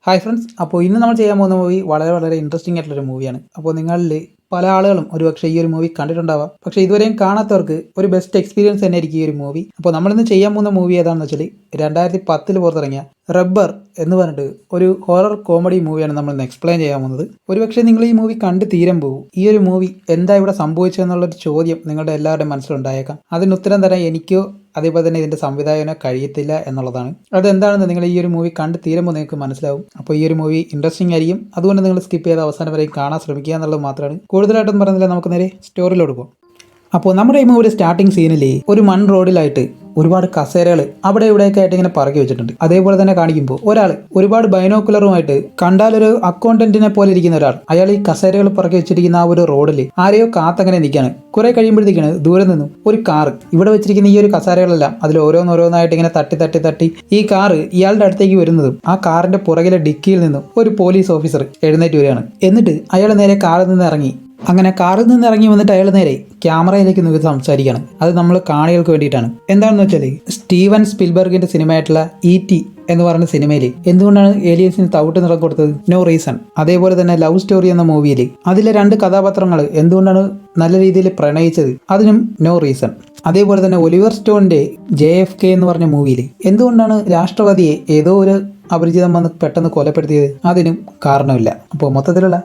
Hi friends, അപ്പോൾ ഇന്ന് നമ്മൾ ചെയ്യാൻ പോകുന്ന മൂവി വളരെ ഇൻട്രസ്റ്റിംഗ് ആയിട്ടുള്ളൊരു മൂവിയാണ്. അപ്പോൾ നിങ്ങളിൽ പല ആളുകളും ഒരുപക്ഷെ ഈ ഒരു മൂവി കണ്ടിട്ടുണ്ടാവാം. പക്ഷേ ഇതുവരെയും കാണാത്തവർക്ക് ഒരു ബെസ്റ്റ് എക്സ്പീരിയൻസ് തന്നെ ആയിരിക്കും ഈ ഒരു മൂവി. അപ്പോൾ നമ്മളിന്ന് ചെയ്യാൻ പോകുന്ന മൂവി ഏതാണെന്ന് വെച്ചാൽ 2010 പുറത്തിറങ്ങിയ റബ്ബർ എന്ന് പറഞ്ഞിട്ട് ഒരു ഹൊറർ കോമഡി മൂവിയാണ് നമ്മൾ ഇന്ന് എക്സ്പ്ലെയിൻ ചെയ്യാൻ പോകുന്നത്. ഒരുപക്ഷെ നിങ്ങൾ ഈ മൂവി കണ്ട് തീരം പോകും. ഈ ഒരു മൂവി എന്താ ഇവിടെ സംഭവിച്ചതെന്നുള്ളൊരു ചോദ്യം നിങ്ങളുടെ എല്ലാവരുടെയും മനസ്സിലുണ്ടായേക്കാം. അതിന് ഉത്തരം തരാൻ എനിക്കോ അതേപോലെ തന്നെ ഇതിൻ്റെ സംവിധായകനോ കഴിയത്തില്ല എന്നുള്ളതാണ്. അതെന്താണെന്ന് നിങ്ങൾ ഈ ഒരു മൂവി കണ്ട് തീരുമ്പോൾ നിങ്ങൾക്ക് മനസ്സിലാവും. അപ്പോൾ ഈ ഒരു മൂവി ഇൻട്രസ്റ്റിംഗ് ആയിരിക്കും. അതുകൊണ്ട് നിങ്ങൾ സ്കിപ്പ് ചെയ്ത് അവസാനം വരെയും കാണാൻ ശ്രമിക്കുക എന്നുള്ളത് മാത്രമാണ്. കൂടുതലായിട്ടൊന്നും പറഞ്ഞില്ല, നമുക്ക് നേരെ സ്റ്റോറിയിലോട്ട് പോകാം. അപ്പോൾ നമ്മുടെ ഈ മൂവിയുടെ സ്റ്റാർട്ടിംഗ് സീനിൽ ഒരു മൺ റോഡിലായിട്ട് ഒരുപാട് കസേരകൾ അവിടെ ഇവിടെയൊക്കെ ആയിട്ട് ഇങ്ങനെ പറക്കി വെച്ചിട്ടുണ്ട്. അതേപോലെ തന്നെ കാണിക്കുമ്പോൾ ഒരാൾ ഒരുപാട് ബൈനോക്കുലറുമായിട്ട് കണ്ടാലൊരു അക്കൗണ്ടന്റിനെ പോലെ ഇരിക്കുന്ന ഒരാൾ, അയാൾ ഈ കസേരകൾ പറക്കി വെച്ചിരിക്കുന്ന ആ ഒരു റോഡിൽ ആരെയോ കാത്തങ്ങനെ നിൽക്കുകയാണ്. കുറെ കഴിയുമ്പോഴത്തേക്കാണ് ദൂരെ നിന്നും ഒരു കാർ ഇവിടെ വെച്ചിരിക്കുന്ന ഈ ഒരു കസേരകളെല്ലാം അതിൽ ഓരോന്നോരോന്നായിട്ട് ഇങ്ങനെ തട്ടി ഈ കാറ് ഇയാളുടെ അടുത്തേക്ക് വരുന്നതും ആ കാറിന്റെ പുറകിലെ ഡിക്കിയിൽ നിന്നും ഒരു പോലീസ് ഓഫീസർ എഴുന്നേറ്റ് വരികയാണ്. എന്നിട്ട് അയാൾ നേരെ കാറിൽ നിന്ന് ഇറങ്ങി കാറിൽ നിന്ന് ഇറങ്ങി വന്നിട്ട് അയാൾ നേരെ ക്യാമറയിലേക്ക് നോക്കി സംസാരിക്കുകയാണ്. അത് നമ്മൾ കാണികൾക്ക് വേണ്ടിയിട്ടാണ്. എന്താണെന്ന് വെച്ചാൽ സ്റ്റീവൻ സ്പിൽബർഗിന്റെ സിനിമയായിട്ടുള്ള E.T. എന്ന് പറയുന്ന സിനിമയിൽ എന്തുകൊണ്ടാണ് ഏലിയൻസിന് തവിട്ട് നിറം കൊടുത്തത്? No reason. അതേപോലെ തന്നെ ലവ് സ്റ്റോറി എന്ന മൂവിയിൽ അതിലെ 2 കഥാപാത്രങ്ങൾ എന്തുകൊണ്ടാണ് നല്ല രീതിയിൽ പ്രണയിച്ചത്? അതിനും നോ റീസൺ. അതേപോലെ തന്നെ ഒലിവർ സ്റ്റോണിന്റെ JFK എന്ന് പറഞ്ഞ മൂവിയിൽ എന്തുകൊണ്ടാണ് രാഷ്ട്രപതിയെ ഏതോ ഒരു അപരിചിതം വന്ന് പെട്ടെന്ന് കൊലപ്പെടുത്തിയത്? അതിനും കാരണമില്ല. അപ്പോൾ മൊത്തത്തിലുള്ള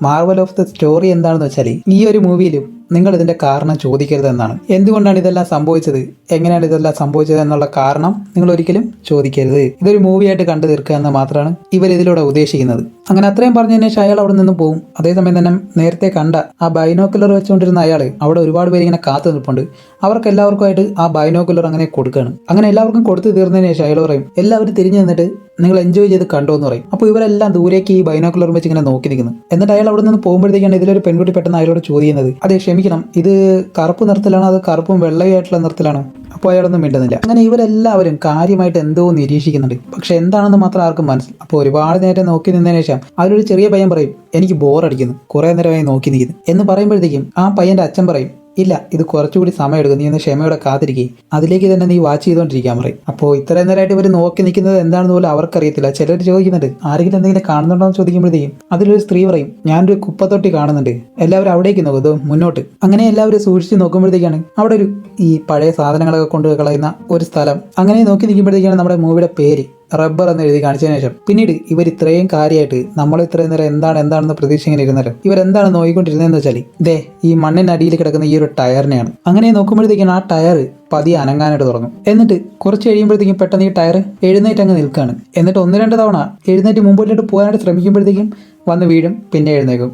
മാർവൽ ഓഫ് ദ സ്റ്റോറി എന്താണെന്ന് വെച്ചാൽ ഈ ഒരു മൂവിയിലും നിങ്ങൾ ഇതിന്റെ കാരണം ചോദിക്കരുത് എന്നാണ്. എന്തുകൊണ്ടാണ് ഇതെല്ലാം സംഭവിച്ചത്, എങ്ങനെയാണ് ഇതെല്ലാം സംഭവിച്ചത് എന്നുള്ള കാരണം നിങ്ങൾ ഒരിക്കലും ചോദിക്കരുത്. ഇതൊരു മൂവിയായിട്ട് കണ്ടു തീർക്കുക എന്ന് മാത്രമാണ് ഇവർ ഇതിലൂടെ ഉദ്ദേശിക്കുന്നത്. അങ്ങനെ അത്രയും പറഞ്ഞതിന് ശേഷം അയാൾ അവിടെ നിന്ന് പോകും. അതേസമയം തന്നെ നേരത്തെ കണ്ട ആ ബൈനോക്കുലർ വെച്ചുകൊണ്ടിരുന്ന അയാൾ അവിടെ ഒരുപാട് പേര് ഇങ്ങനെ കാത്തു നിൽപ്പുണ്ട്. അവർക്ക് എല്ലാവർക്കുമായിട്ട് ആ ബൈനോക്കുലർ അങ്ങനെ കൊടുക്കുകയാണ്. അങ്ങനെ എല്ലാവർക്കും കൊടുത്തു തീർന്നതിന് ശേഷം അയാൾ പറയും, എല്ലാവരും തിരിഞ്ഞു നിന്നിട്ട് നിങ്ങൾ എൻജോയ് ചെയ്ത് കണ്ടോ എന്ന് പറയും. അപ്പോൾ ഇവരെല്ലാം ദൂരേക്ക് ഈ ബൈനോക്കുലർ വെച്ച് ഇങ്ങനെ നോക്കി നിൽക്കുന്നു. എന്നിട്ട് അയാൾ അവിടെ നിന്ന് പോകുമ്പോഴത്തേക്കാണ് ഇതിലൊരു പെൺകുട്ടി പെട്ടെന്ന് അയാളോട് ചോദിക്കുന്നത്, അതെ ക്ഷമിക്കണം, ഇത് കറുപ്പ് നിറത്തിലാണോ അത് കറുപ്പും വെള്ളയായിട്ടുള്ള നിറത്തിലാണോ? അപ്പോൾ അയാളൊന്നും മിണ്ടുന്നില്ല. അങ്ങനെ ഇവരെല്ലാവരും കാര്യമായിട്ട് എന്തോ നിരീക്ഷിക്കുന്നുണ്ട്. പക്ഷെ എന്താണെന്ന് മാത്രം ആർക്കും മനസ്സിലാവും. അപ്പോൾ ഒരുപാട് നേരം നോക്കി നിന്നതിന് ശേഷം അതിലൊരു ചെറിയ പയ്യൻ പറയും, എനിക്ക് ബോറടിക്കുന്നു, കുറേ നേരമായി നോക്കി നിൽക്കുന്നു എന്ന് പറയുമ്പോഴത്തേക്കും ആ പയ്യന്റെ അച്ഛൻ പറയും, ഇല്ല, ഇത് കുറച്ചുകൂടി സമയം എടുക്കും, നീ ഒന്ന് ക്ഷമയോടെ കാത്തിരിക്കുക, അതിലേക്ക് തന്നെ നീ വാച്ച് ചെയ്തുകൊണ്ടിരിക്കാൻ പറയും. അപ്പോൾ ഇത്രയും നേരമായിട്ട് ഇവർ നോക്കി നിൽക്കുന്നത് എന്താണെന്ന് പോലും അവർക്കറിയത്തില്ല. ചിലർ ചോദിക്കുന്നുണ്ട്, ആരെങ്കിലും എന്തെങ്കിലും കാണുന്നുണ്ടോ എന്ന് ചോദിക്കുമ്പോഴത്തേക്കും അതിലൊരു സ്ത്രീ പറയും, ഞാനൊരു കുപ്പത്തൊട്ടി കാണുന്നുണ്ട്, എല്ലാവരും അവിടേക്ക് നോക്കും, മുന്നോട്ട്. അങ്ങനെ എല്ലാവരും സൂക്ഷിച്ച് നോക്കുമ്പോഴത്തേക്കാണ് അവിടെ ഒരു ഈ പഴയ സാധനങ്ങളൊക്കെ കൊണ്ട് കളയുന്ന ഒരു സ്ഥലം. അങ്ങനെ നോക്കി നിൽക്കുമ്പോഴത്തേക്കാണ് നമ്മുടെ മൂവിയുടെ പേര് റബ്ബർ എന്ന് എഴുതി കാണിച്ചതിന് ശേഷം പിന്നീട് ഇവർ ഇത്രയും കാര്യമായിട്ട് നമ്മൾ ഇത്രയും നേരം എന്താണെന്ന് പ്രതീക്ഷ ഇങ്ങനെ ഇരുന്നല്ലോ, ഇവരെന്താണ് നോക്കിക്കൊണ്ടിരുന്നതെന്ന് വെച്ചാൽ ദേ ഈ മണ്ണിനടിയിൽ കിടക്കുന്ന ഈ ഒരു ടയറിനെയാണ്. അങ്ങനെ നോക്കുമ്പോഴത്തേക്കാണ് ആ ടയർ പതിയെ അനങ്ങാനായിട്ട് തുടങ്ങും. എന്നിട്ട് കുറച്ച് കഴിയുമ്പോഴത്തേക്കും പെട്ടെന്ന് ഈ ടയർ എഴുന്നേറ്റ് അങ്ങ് നിൽക്കുകയാണ്. എന്നിട്ട് 1-2 തവണ എഴുന്നേറ്റ് മുമ്പോട്ട് പോകാനായിട്ട് ശ്രമിക്കുമ്പോഴത്തേക്കും വന്ന് വീഴും, പിന്നെ എഴുന്നേക്കും.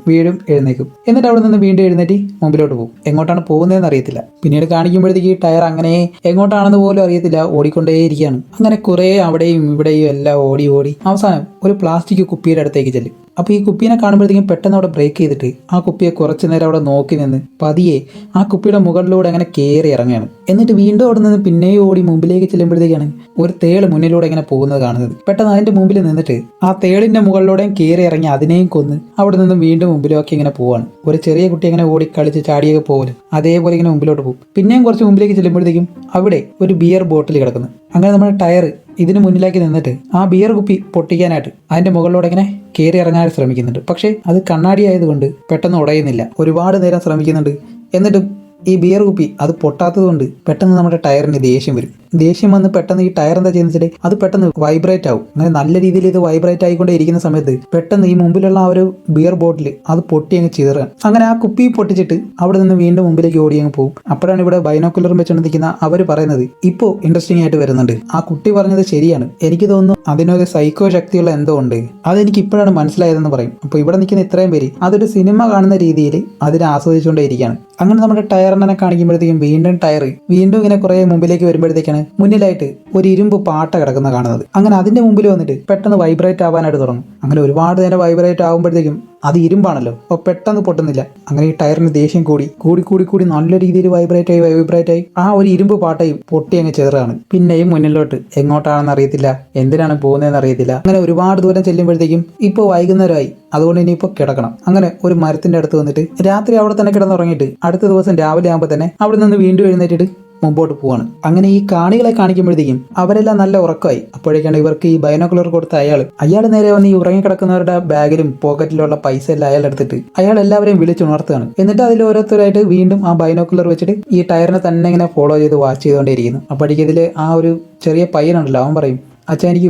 എന്നിട്ട് അവിടെ നിന്ന് വീണ്ടും എഴുന്നേറ്റ് മുമ്പിലോട്ട് പോകും. എങ്ങോട്ടാണ് പോകുന്നതെന്ന് അറിയത്തില്ല. പിന്നീട് കാണിക്കുമ്പോഴത്തേക്ക് ഈ ടയർ അങ്ങനെ എങ്ങോട്ടാണെന്ന് പോലും അറിയത്തില്ല, ഓടിക്കൊണ്ടേയിരിക്കുകയാണ്. അങ്ങനെ കുറേ അവിടെയും ഇവിടെയും എല്ലാം ഓടി അവസാനം ഒരു പ്ലാസ്റ്റിക് കുപ്പിയുടെ അടുത്തേക്ക് ചെല്ലും. അപ്പോൾ ഈ കുപ്പീനെ കാണുമ്പോഴത്തേക്കും പെട്ടെന്ന് അവിടെ ബ്രേക്ക് ചെയ്തിട്ട് ആ കുപ്പിയെ കുറച്ച് നേരം അവിടെ നോക്കി നിന്ന് പതിയെ ആ കുപ്പിയുടെ മുകളിലൂടെ അങ്ങനെ കയറി ഇറങ്ങുകയാണ്. എന്നിട്ട് വീണ്ടും അവിടെ നിന്ന് പിന്നെയും ഓടി മുമ്പിലേക്ക് ചെല്ലുമ്പോഴത്തേക്കാണ് ഒരു തേള് മുന്നിലൂടെ ഇങ്ങനെ പോകുന്നത് കാണുന്നത്. പെട്ടെന്ന് അതിന്റെ മുമ്പിൽ നിന്നിട്ട് ആ തേളിന്റെ മുകളിലൂടെയും കയറി ഇറങ്ങി അതിനെയും കൊന്ന് അവിടെ നിന്ന് വീണ്ടും മുമ്പിലേക്ക് ഇങ്ങനെ പോവാണ്. ഒരു ചെറിയ കുട്ടി ഇങ്ങനെ ഓടി കളിച്ച് ചാടിയൊക്കെ പോകലും അതേപോലെ ഇങ്ങനെ മുമ്പിലോട്ട് പോകും. പിന്നെയും കുറച്ച് മുമ്പിലേക്ക് ചെല്ലുമ്പോഴത്തേക്കും അവിടെ ഒരു ബിയർ ബോട്ടിൽ കിടക്കുന്നു. അങ്ങനെ നമ്മുടെ ടയർ ഇതിന് മുന്നിലേക്ക് നിന്നിട്ട് ആ ബിയർ കുപ്പി പൊട്ടിക്കാനായിട്ട് അതിന്റെ മുകളിലൂടെ ഇങ്ങനെ കയറി ഇറങ്ങാനായിട്ട് ശ്രമിക്കുന്നുണ്ട്. പക്ഷേ അത് കണ്ണാടി ആയതുകൊണ്ട് പെട്ടെന്ന് ഉടയുന്നില്ല. ഒരുപാട് നേരം ശ്രമിക്കുന്നുണ്ട്. എന്നിട്ടും ഈ ബിയർ കുപ്പി അത് പൊട്ടാത്തത് കൊണ്ട് പെട്ടെന്ന് നമ്മുടെ ടയറിന് ദേഷ്യം വരും. ദേഷ്യം വന്ന് പെട്ടെന്ന് ഈ ടയർ എന്താ ചെയ്യുന്നത് വെച്ചിട്ട് അത് പെട്ടെന്ന് വൈബ്രേറ്റ് ആവും. അങ്ങനെ നല്ല രീതിയിൽ ഇത് വൈബ്രേറ്റ് ആയിക്കൊണ്ടേ ഇരിക്കുന്ന സമയത്ത് പെട്ടെന്ന് ഈ മുമ്പിലുള്ള ആ ഒരു ബിയർ ബോട്ടിൽ അത് പൊട്ടി അങ്ങ് ചീറുക. അങ്ങനെ ആ കുപ്പി പൊട്ടിച്ചിട്ട് അവിടെ നിന്ന് വീണ്ടും മുമ്പിലേക്ക് ഓടി അങ്ങ് പോകും. അപ്പോഴാണ് ഇവിടെ ബൈനോക്കുലറും വെച്ചുകൊണ്ട് നിൽക്കുന്ന അവർ പറയുന്നത്, ഇപ്പോൾ ഇൻട്രസ്റ്റിംഗ് ആയിട്ട് വരുന്നുണ്ട്, ആ കുട്ടി പറഞ്ഞത് ശരിയാണ്, എനിക്ക് തോന്നുന്നു അതിനൊരു സൈക്കോ ശക്തിയുള്ള എന്തോ ഉണ്ട്, അതെനിക്ക് ഇപ്പോഴാണ് മനസ്സിലായതെന്ന് പറയും. അപ്പോൾ ഇവിടെ നിൽക്കുന്ന ഇത്രയും പേര് അതൊരു സിനിമ കാണുന്ന രീതിയിൽ അതിനെ ആസ്വദിച്ചുകൊണ്ടേ ഇരിക്കുകയാണ്. അങ്ങനെ നമ്മുടെ ടയറിനെ കാണിക്കുമ്പോഴത്തേക്കും വീണ്ടും ടയർ വീണ്ടും ഇങ്ങനെ കുറെ മുമ്പിലേക്ക് വരുമ്പോഴത്തേക്കാണ് മുന്നിലായിട്ട് ഒരു ഇരുമ്പ് പാട്ട കിടക്കുന്ന കാണുന്നത്. അങ്ങനെ അതിന്റെ മുമ്പിൽ വന്നിട്ട് പെട്ടെന്ന് വൈബ്രേറ്റ് ആവാനായിട്ട് തുടങ്ങും. അങ്ങനെ ഒരുപാട് നേരം വൈബ്രേറ്റ് ആകുമ്പോഴത്തേക്കും അത് ഇരുമ്പാണല്ലോ, അപ്പോൾ പെട്ടെന്ന് പൊട്ടുന്നില്ല. അങ്ങനെ ഈ ടയറിന് ദേഷ്യം കൂടി നല്ല രീതിയിൽ വൈബ്രേറ്റ് ആയി ആ ഒരു ഇരുമ്പ് പാട്ടയും പൊട്ടി അങ്ങ് ചേറുകയാണ്. പിന്നെയും മുന്നിലോട്ട് എങ്ങോട്ടാണെന്ന് അറിയത്തില്ല, എന്തിനാണ് പോകുന്നതെന്ന് അറിയത്തില്ല. അങ്ങനെ ഒരുപാട് ദൂരം ചെല്ലുമ്പോഴത്തേക്കും ഇപ്പോൾ വൈകുന്നേരമായി, അതുകൊണ്ട് ഇനിയിപ്പോൾ കിടക്കണം. അങ്ങനെ ഒരു മരത്തിന്റെ അടുത്ത് വന്നിട്ട് രാത്രി അവിടെ തന്നെ കിടന്നുറങ്ങിയിട്ട് അടുത്ത ദിവസം രാവിലെ ആകുമ്പോൾ തന്നെ അവിടെ നിന്ന് വീണ്ടും എഴുന്നേറ്റിട്ട് മുമ്പോട്ട് പോവാണ്. അങ്ങനെ ഈ കാണികളെ കാണിക്കുമ്പോഴത്തേക്കും അവരെല്ലാം നല്ല ഉറക്കമായി. അപ്പോഴേക്കാണ് ഇവർക്ക് ഈ ബൈനോക്കുലർ കൊടുത്ത അയാൾ നേരെ വന്ന് ഈ ഉറങ്ങിക്കിടക്കുന്നവരുടെ ബാഗിലും പോക്കറ്റിലുള്ള പൈസ എല്ലാം അയാൾ എടുത്തിട്ട് അയാൾ എല്ലാവരെയും വിളിച്ചുണർത്തുകയാണ്. എന്നിട്ട് അതിൽ ഓരോരുത്തരായിട്ട് വീണ്ടും ആ ബൈനോക്കുലർ വെച്ചിട്ട് ഈ ടയറിനെ തന്നെ ഇങ്ങനെ ഫോളോ ചെയ്ത് വാച്ച് ചെയ്തുകൊണ്ടേയിരിക്കുന്നു. അപ്പോഴേക്കും ഇതിൽ ആ ഒരു ചെറിയ പയ്യനുണ്ടല്ലോ, അവൻ പറയും, അച്ഛൻ എനിക്ക്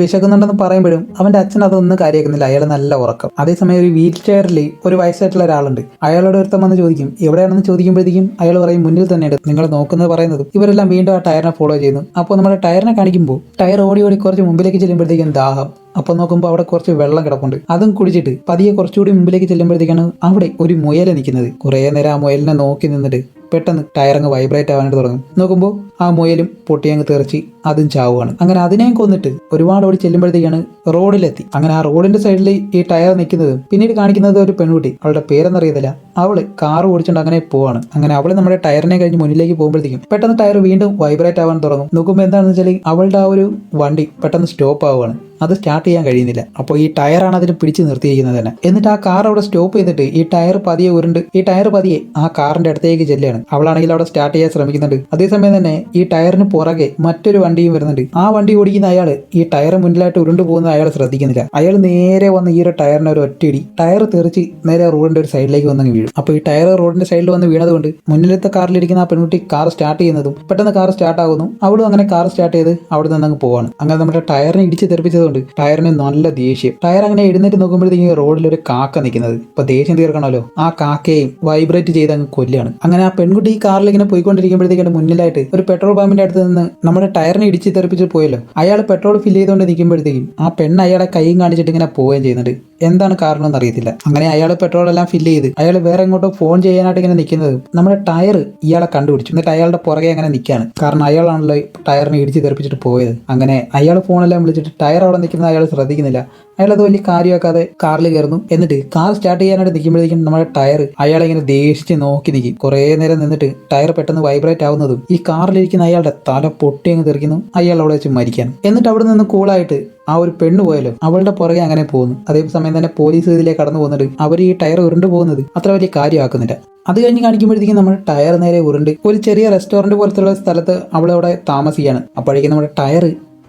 വിശക്കുന്നുണ്ടെന്ന് പറയുമ്പോഴും അവന്റെ അച്ഛൻ അതൊന്നും കാര്യമാക്കുന്നില്ല. അയാൾ നല്ല ഉറക്കം. അതേസമയം ഒരു വീൽ ചെയറിൽ ഒരു വയസ്സായിട്ടുള്ള ഒരാളുണ്ട്. അയാളോട് ഒരുത്തം വന്ന് ചോദിക്കും എവിടെയാണെന്ന് ചോദിക്കുമ്പോഴത്തേക്കും അയാൾ പറയും മുന്നിൽ തന്നെയുണ്ട്. നിങ്ങൾ നോക്കുന്നത് പറയുന്നതും ഇവരെല്ലാം വീണ്ടും ആ ടയറിനെ ഫോളോ ചെയ്യുന്നു. അപ്പോൾ നമ്മുടെ ടയറിനെ കാണിക്കുമ്പോൾ ടയർ ഓടി കുറച്ച് മുമ്പിലേക്ക് ചെല്ലുമ്പോഴത്തേക്കും ദാഹം. അപ്പോൾ നോക്കുമ്പോൾ അവിടെ കുറച്ച് വെള്ളം കിടപ്പുണ്ട്. അതും കുടിച്ചിട്ട് പതിയെ കുറച്ചുകൂടി മുമ്പിലേക്ക് ചെല്ലുമ്പോഴത്തേക്കാണ് അവിടെ ഒരു മുയൽ നിൽക്കുന്നത്. കുറേ നേരം ആ മുയലിനെ നോക്കി നിന്നിട്ട് പെട്ടെന്ന് ടയറങ്ങ് വൈബ്രേറ്റ് ആവാനായിട്ട് തുടങ്ങും. നോക്കുമ്പോൾ ആ മുയലും പൊട്ടിയങ്ങ് തെറിച്ച് അതും ചാവുകയാണ്. അങ്ങനെ അതിനെയും കൊന്നിട്ട് ഒരുപാട് ഓടി ചെല്ലുമ്പോഴത്തേക്കാണ് റോഡിലെത്തി. അങ്ങനെ ആ റോഡിന്റെ സൈഡിൽ ഈ ടയർ നിൽക്കുന്നതും പിന്നീട് കാണിക്കുന്നത് ഒരു പെൺകുട്ടി, അവളുടെ പേരെന്നറിയത്തില്ല, അവള് കാർ ഓടിച്ചുകൊണ്ട് അങ്ങനെ പോവാണ്. അങ്ങനെ അവള് നമ്മുടെ ടയറിനെ കഴിഞ്ഞ് മുന്നിലേക്ക് പോകുമ്പോഴത്തേക്കും പെട്ടെന്ന് ടയർ വീണ്ടും വൈബ്രേറ്റ് ആവാൻ തുടങ്ങും. നോക്കുമ്പോൾ എന്താണെന്ന് വെച്ചാൽ അവളുടെ ആ ഒരു വണ്ടി പെട്ടെന്ന് സ്റ്റോപ്പ് ആവുകയാണ്. അത് സ്റ്റാർട്ട് ചെയ്യാൻ കഴിയുന്നില്ല. അപ്പോൾ ഈ ടയറാണ് അതിന് പിടിച്ച് നിർത്തിയിരിക്കുന്നത് തന്നെ. എന്നിട്ട് ആ കാർ അവിടെ സ്റ്റോപ്പ് ചെയ്തിട്ട് ഈ ടയർ പതിയെ ആ കാറിന്റെ അടുത്തേക്ക് ചെല്ലുകയാണ്. അവളാണെങ്കിൽ അവിടെ സ്റ്റാർട്ട് ചെയ്യാൻ ശ്രമിക്കുന്നുണ്ട്. അതേസമയം തന്നെ ഈ ടയറിന് പുറകെ മറ്റൊരു വണ്ടിയും വരുന്നുണ്ട്. ആ വണ്ടി ഓടിക്കുന്ന അയാൾ ഈ ടയർ മുന്നിലായിട്ട് ഉരുണ്ടു പോകുന്നത് അയാൾ ശ്രദ്ധിക്കുന്നില്ല. അയാൾ നേരെ വന്ന് ഈ ഒരു ടയറിന് ഒരു ഒറ്റയിടി, ടയർ തെറിച്ച് നേരെ റോഡിന്റെ ഒരു സൈഡിലേക്ക് വന്ന് വീഴും. അപ്പോൾ ഈ ടയർ റോഡിന്റെ സൈഡിൽ വന്ന് വീണതുകൊണ്ട് മുന്നിലത്തെ കാറിലിരിക്കുന്ന ആ പെൺകുട്ടി കാർ സ്റ്റാർട്ട് ചെയ്യുന്നതും പെട്ടെന്ന് കാർ സ്റ്റാർട്ട് ആകുന്നു. അവളും അങ്ങനെ കാർ സ്റ്റാർട്ട് ചെയ്ത് അവിടെ നിന്ന് പോവാണ്. അങ്ങനെ നമ്മുടെ ടയറിനെ ഇടിച്ച് തെറിപ്പിച്ചതുകൊണ്ട് ടയറിന് നല്ല ദേഷ്യം. ടയർ അങ്ങനെ എഴുന്നേറ്റ് നോക്കുമ്പോഴത്തേക്കും റോഡിലൊരു കാക്ക നിൽക്കുന്നത്. ഇപ്പൊ ദേഷ്യം തീർക്കണമല്ലോ, ആ കാക്കയും വൈബ്രേറ്റ് ചെയ്ത് അങ്ങ് കൊല്ലുകയാണ്. അങ്ങനെ ആ പെൺകുട്ടി ഈ കാറിൽ ഇങ്ങനെ പോയിക്കൊണ്ടിരിക്കുമ്പോഴത്തേക്കാണ് മുന്നിലായിട്ട് ഒരു പെട്രോൾ പമ്പിന്റെ അടുത്ത് നിന്ന് നമ്മുടെ ടയറിനെ ഇടിച്ച് തെറിപ്പിച്ച് പോയല്ലോ. അയാൾ പെട്രോൾ ഫില്ല് ചെയ്തുകൊണ്ട് നിൽക്കുമ്പോഴത്തേക്കും ആ പെണ്ണ് അയാളെ കൈയും കാണിച്ചിട്ട് ഇങ്ങനെ പോവുകയും ചെയ്യുന്നുണ്ട്. എന്താണ് കാരണം എന്ന് അറിയത്തില്ല. അങ്ങനെ അയാൾ പെട്രോൾ എല്ലാം ഫില്ല് ചെയ്ത് അയാൾ വേറെ എങ്ങോട്ടോ ഫോൺ ചെയ്യാനായിട്ട് ഇങ്ങനെ നിൽക്കുന്നത് നമ്മുടെ ടയർ ഇയാളെ കണ്ടുപിടിച്ചു. എന്നിട്ട് അയാളുടെ പുറകെ അങ്ങനെ നിൽക്കുകയാണ്. കാരണം അയാളാണല്ലോ ടയറിനെ ഇടിച്ച് തെറിപ്പിച്ചിട്ട് പോയത്. അങ്ങനെ അയാൾ ഫോണെല്ലാം വിളിച്ചിട്ട് ടയർ അവിടെ നിൽക്കുന്നത് അയാൾ ശ്രദ്ധിക്കുന്നില്ല. അയാൾ അത് വലിയ കാര്യമാക്കാതെ കാറിൽ കയറുന്നു. എന്നിട്ട് കാർ സ്റ്റാർട്ട് ചെയ്യാനായിട്ട് നിൽക്കുമ്പോഴേക്കും നമ്മുടെ ടയർ അയാളെ ഇങ്ങനെ ദേഷിച്ച് നോക്കി നിൽക്കും. കുറേ നേരം നിന്നിട്ട് ടയർ പെട്ടെന്ന് വൈബ്രേറ്റ് ആവുന്നതും ഈ കാറിലിരിക്കുന്ന അയാളുടെ തല പൊട്ടി അങ്ങ് തെറിക്കുന്നു. അയാൾ അവിടെ വെച്ച് മരിക്കാൻ. എന്നിട്ട് അവിടെ നിന്ന് കൂളായിട്ട് ആ ഒരു പെണ്ണ് പോയല്ലോ, അവളുടെ പുറകെ അങ്ങനെ പോകുന്നു. അതേസമയം തന്നെ പോലീസ് ഇതിലേക്ക് കടന്നു പോകുന്നുണ്ട്. അവർ ഈ ടയർ ഉരുണ്ടു പോകുന്നത് അത്ര വലിയ കാര്യമാക്കുന്നില്ല. അത് കഴിഞ്ഞ് കാണിക്കുമ്പോഴത്തേക്കും നമ്മുടെ ടയർ നേരെ ഉരുണ്ട് ഒരു ചെറിയ റെസ്റ്റോറൻറ്റ് പോലത്തുള്ള സ്ഥലത്ത് അവളവിടെ താമസിക്കുകയാണ്. അപ്പോഴേക്കും നമ്മുടെ ടയർ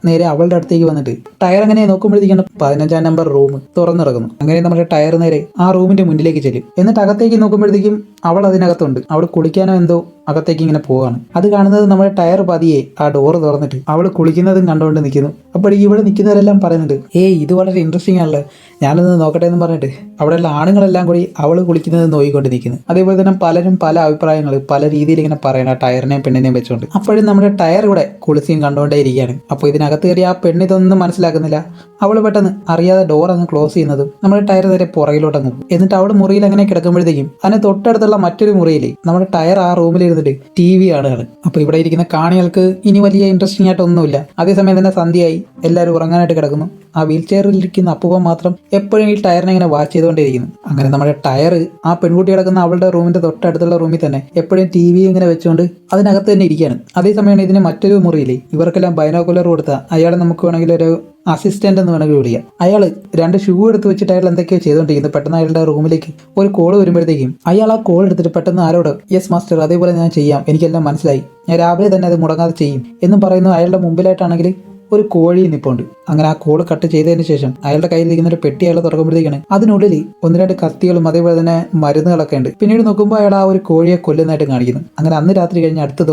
നേരെ അവളുടെ അടുത്തേക്ക് വന്നിട്ട് ടയർ അങ്ങനെ നോക്കുമ്പോഴത്തേക്കാണ് 15-ാം നമ്പർ റൂം തുറന്നിറങ്ങുന്നു. അങ്ങനെ നമ്മുടെ ടയർ നേരെ ആ റൂമിന്റെ മുന്നിലേക്ക് ചെല്ലും. എന്നിട്ട് അകത്തേക്ക് നോക്കുമ്പോഴത്തേക്കും അവൾ അതിനകത്തുണ്ട്. അവൾ കുളിക്കാനോ എന്തോ അകത്തേക്ക് ഇങ്ങനെ പോവാണ്. അത് കാണുന്നത് നമ്മുടെ ടയർ പതിയെ ആ ഡോറ് തുറന്നിട്ട് അവൾ കുളിക്കുന്നതും കണ്ടുകൊണ്ട് നിൽക്കുന്നു. അപ്പോഴേക്കും ഇവിടെ നിൽക്കുന്നവരെല്ലാം പറയുന്നുണ്ട്, ഇത് വളരെ ഇൻട്രസ്റ്റിംഗ് ആണല്ലോ, ഞാനൊന്ന് നോക്കട്ടെ എന്ന് പറഞ്ഞിട്ട് അവിടെയുള്ള ആണുങ്ങളെല്ലാം കൂടി അവൾ കുളിക്കുന്നത് നോക്കിക്കൊണ്ട് നിൽക്കുന്നു. അതേപോലെ തന്നെ പലരും പല അഭിപ്രായങ്ങൾ പല രീതിയിൽ ഇങ്ങനെ പറയണം ആ ടയറിനെയും പെണ്ണിനെയും വെച്ചുകൊണ്ട്. അപ്പോഴും നമ്മുടെ ടയർ ഇവിടെ കുളിസിയും കണ്ടുകൊണ്ടേ ഇരിക്കുകയാണ്. അപ്പോൾ ഇതിനകത്ത് കയറി ആ പെണ്ണിതൊന്നും മനസ്സിലാക്കുന്നില്ല. അവൾ പെട്ടെന്ന് അറിയാതെ ഡോർ അങ്ങ് ക്ലോസ് ചെയ്യുന്നതും നമ്മുടെ ടയർ നേരെ പുറകിലോട്ട് അങ്ങ് പോകും. എന്നിട്ട് അവൾ മുറിയിൽ അങ്ങനെ കിടക്കുമ്പോഴത്തേക്കും അതിന് തൊട്ടടുത്തുള്ള മറ്റൊരു മുറിയിൽ നമ്മുടെ ടയർ ആ റൂമിൽ ഇരുന്നിട്ട് TV കാണുകയാണ്. അപ്പോൾ ഇവിടെ ഇരിക്കുന്ന കാണികൾക്ക് ഇനി വലിയ ഇൻട്രസ്റ്റിംഗ് ആയിട്ടൊന്നുമില്ല. അതേസമയം തന്നെ സന്ധ്യയായി, എല്ലാവരും ഉറങ്ങാനായിട്ട് കിടക്കുന്നു. ആ വീൽ ചെയറിലിരിക്കുന്ന അപ്പൂപ്പൻ മാത്രം എപ്പോഴും ഈ ടയറിനെ ഇങ്ങനെ വാച്ച് ചെയ്തുകൊണ്ടേയിരിക്കുന്നു. അങ്ങനെ നമ്മുടെ ടയർ ആ പെൺകുട്ടി കിടക്കുന്ന അവളുടെ റൂമിന്റെ തൊട്ടടുത്തുള്ള റൂമിൽ തന്നെ എപ്പോഴും TV ഇങ്ങനെ വെച്ചുകൊണ്ട് അതിനകത്ത് തന്നെ ഇരിക്കുകയാണ്. അതേസമയം ഇതിന് മറ്റൊരു മുറിയിൽ ഇവർക്കെല്ലാം ബൈനോക്കുലർ കൊടുത്ത അയാളെ നമുക്ക് വേണമെങ്കിൽ ഒരു അസിസ്റ്റന്റ് എന്ന് വേണമെങ്കിൽ വിളിക്കാം. അയാൾ 2 ഷൂ എടുത്ത് വെച്ചിട്ട് അയാൾ എന്തൊക്കെയോ ചെയ്തുകൊണ്ടിരിക്കുന്നത്. പെട്ടെന്ന് അയാളുടെ റൂമിലേക്ക് ഒരു കോൾ വരുമ്പോഴത്തേക്കും അയാൾ ആ കോൾ എടുത്തിട്ട് പെട്ടെന്ന് ആരോട്, യെസ് മാസ്റ്റർ, അതേപോലെ ഞാൻ ചെയ്യാം, എനിക്കെല്ലാം മനസ്സിലായി, ഞാൻ രാവിലെ തന്നെ അത് മുടങ്ങാതെ ചെയ്യും എന്നും പറയുന്നു. അയാളുടെ മുമ്പിലായിട്ടാണെങ്കിൽ ഒരു കോഴി നിപ്പുണ്ട്. അങ്ങനെ ആ കോൾ കട്ട് ചെയ്തതിന് ശേഷം അയാളുടെ കയ്യിൽ ഇരിക്കുന്ന ഒരു പെട്ടി അയാൾ തുറക്കുമ്പോഴത്തേക്കാണ് അതിനുള്ളിൽ 1-2 കത്തികളും അതേപോലെ തന്നെ മരുന്നുകളൊക്കെ ഉണ്ട്. പിന്നീട് നോക്കുമ്പോൾ അയാൾ ആ ഒരു കോഴിയെ കൊല്ലുന്നതായിട്ട് കാണിക്കുന്നു. അങ്ങനെ അന്ന് രാത്രി കഴിഞ്ഞ് അടുത്ത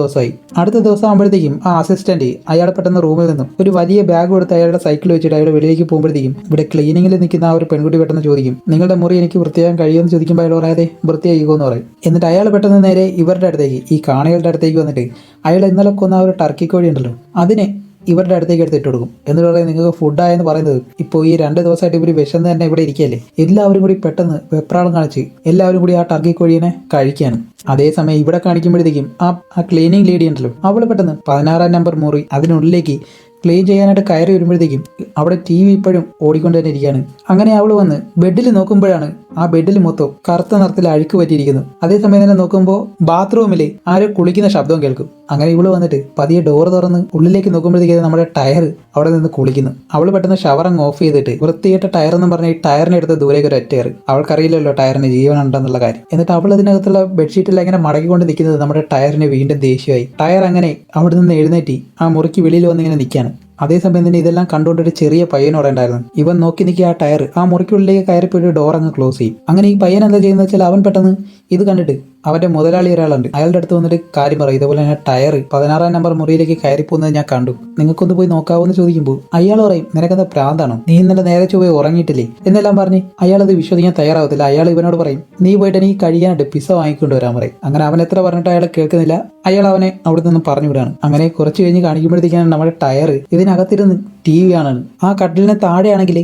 ദിവസം ആകുമ്പോഴത്തേക്കും ആ അസിസ്റ്റന്റ് അയാളെ പെട്ടെന്ന് റൂമിൽ നിന്നും ഒരു വലിയ ബാഗ് കൊടുത്ത് അയാളുടെ സൈക്കിൾ വെച്ചിട്ട് അയാളുടെ വെളിയിലേക്ക് പോകുമ്പോഴത്തേക്കും ഇവിടെ ക്ലീനിങ്ങിൽ നിൽക്കുന്ന ആ ഒരു പെൺകുട്ടി പെട്ടെന്ന് ചോദിക്കും, നിങ്ങളുടെ മുറി എനിക്ക് വൃത്തിയാക്കാൻ കഴിയുമെന്ന് ചോദിക്കുമ്പോൾ അയാൾ പറയാതെ വൃത്തിയായിക്കോന്ന് പറയും. എന്നിട്ട് അയാൾ പെട്ടെന്ന് നേരെ ഇവരുടെ അടുത്തേക്ക്, ഈ കാണികളുടെ അടുത്തേക്ക് വന്നിട്ട് അയാൾ ഇന്നലെ കൊന്ന ആ ഒരു ടർക്കി കോഴി ഉണ്ടല്ലോ അതിനെ ഇവരുടെ അടുത്തേക്ക് എടുത്തിട്ട് കൊടുക്കും. എന്നിട്ട് പറയും, നിങ്ങൾക്ക് ഫുഡായെന്ന് പറയുന്നത് ഇപ്പോൾ ഈ 2 ദിവസമായിട്ട് ഇവർ വിശന്ന് തന്നെ ഇവിടെ ഇരിക്കുകയല്ലേ. എല്ലാവരും കൂടി പെട്ടെന്ന് വെപ്രാളം കാണിച്ച് എല്ലാവരും കൂടി ആ ടർക്കി കോഴീനെ കഴിക്കുകയാണ്. അതേസമയം ഇവിടെ കാണിക്കുമ്പോഴത്തേക്കും ആ ക്ലീനിങ് ലേഡി ഉണ്ടല്ലോ അവൾ പെട്ടെന്ന് 16-ാം നമ്പർ മുറി അതിനുള്ളിലേക്ക് ക്ലീൻ ചെയ്യാനായിട്ട് കയറി വരുമ്പോഴത്തേക്കും അവിടെ TV ഇപ്പോഴും ഓടിക്കൊണ്ട് തന്നെ ഇരിക്കുകയാണ്. അങ്ങനെ അവൾ വന്ന് ബെഡിൽ നോക്കുമ്പോഴാണ് ആ ബെഡിൽ മൊത്തം കറുത്ത നിറത്തിൽ അഴുക്ക് പറ്റിയിരിക്കുന്നു. അതേസമയം തന്നെ നോക്കുമ്പോൾ ബാത്റൂമിൽ ആരോ കുളിക്കുന്ന ശബ്ദവും കേൾക്കും. അങ്ങനെ ഇവള് വന്നിട്ട് പതിയെ ഡോർ തുറന്ന് ഉള്ളിലേക്ക് നോക്കുമ്പോഴത്തേക്ക് നമ്മുടെ ടയർ അവിടെ നിന്ന് കുളിക്കുന്നു. അവൾ പെട്ടെന്ന് ഷവർ അങ്ങ് ഓഫ് ചെയ്തിട്ട് വൃത്തികെട്ട ടയർ എന്ന് പറഞ്ഞ ഈ ടയറിനെ എടുത്ത് ദൂരേക്ക് ഒരു ഒറ്റ കയറി. അവൾക്കറിയില്ലല്ലോ ടയറിന് ജീവൻ ഉണ്ടെന്നുള്ള കാര്യം. എന്നിട്ട് അവൾ അതിനകത്തുള്ള ബെഡ്ഷീറ്റിൽ അങ്ങനെ മടക്കിക്കൊണ്ട് നിൽക്കുന്നത് നമ്മുടെ ടയറിന് വീണ്ടും ദേഷ്യമായി. ടയർ അങ്ങനെ അവിടെ നിന്ന് എഴുന്നേറ്റി ആ മുറിക്ക് വെളിയിൽ വന്ന് ഇങ്ങനെ നിൽക്കുകയാണ്. അതേസമയം തന്നെ ഇതെല്ലാം കണ്ടുകൊണ്ടൊരു ചെറിയ പയ്യനോടെ ഉണ്ടായിരുന്നു. ഇവൻ നോക്കി നിൽക്കി ആ ടയർ ആ മുറിക്കുള്ളിലേക്ക് കയറിപ്പോയിട്ട് ഡോർ അങ്ങ് ക്ലോസ് ചെയ്യും. അങ്ങനെ ഈ പയ്യൻ എന്താ ചെയ്യുന്നത് വെച്ചാൽ അവൻ പെട്ടെന്ന് ഇത് കണ്ടിട്ട് അവന്റെ മുതലാളി ഒരാളുണ്ട്, അയാളുടെ അടുത്ത് വന്നിട്ട് കാര്യം പറയും. ഇതുപോലെ തന്നെ ടയർ 16-ാം നമ്പർ മുറിയിലേക്ക് കയറിപ്പോകുന്നത് ഞാൻ കണ്ടു, നിങ്ങൾക്കൊന്ന് പോയി നോക്കാവോ എന്ന് ചോദിക്കുമ്പോൾ അയാൾ പറയും, നിനക്കെന്താ പ്രാന്താണോ, നീ ഇന്നലെ നേരെ ചൊവ്വേ ഉറങ്ങിയിട്ടില്ലേ എന്നെല്ലാം പറഞ്ഞ് അയാളത് വിശ്വസിക്കാൻ തയ്യാറാവത്തില്ല. അയാൾ ഇവനോട് പറയും, നീ പോയിട്ട് എനിക്ക് കഴിയാനായിട്ട് പിസ്സ വാങ്ങിക്കൊണ്ട് വരാൻ പറയും. അങ്ങനെ അവൻ എത്ര പറഞ്ഞിട്ട് അയാൾ കേൾക്കുന്നില്ല. അയാൾ അവനെ അവിടെ നിന്നും പറഞ്ഞു വിടാണ്. അങ്ങനെ കുറച്ച് കഴിഞ്ഞ് കാണിക്കുമ്പോഴത്തേക്കാണ് നമ്മുടെ ടയർ ഇതിനകത്തിരുന്ന് TV കാണാണ്. ആ കട്ടിലിന് താഴെയാണെങ്കിൽ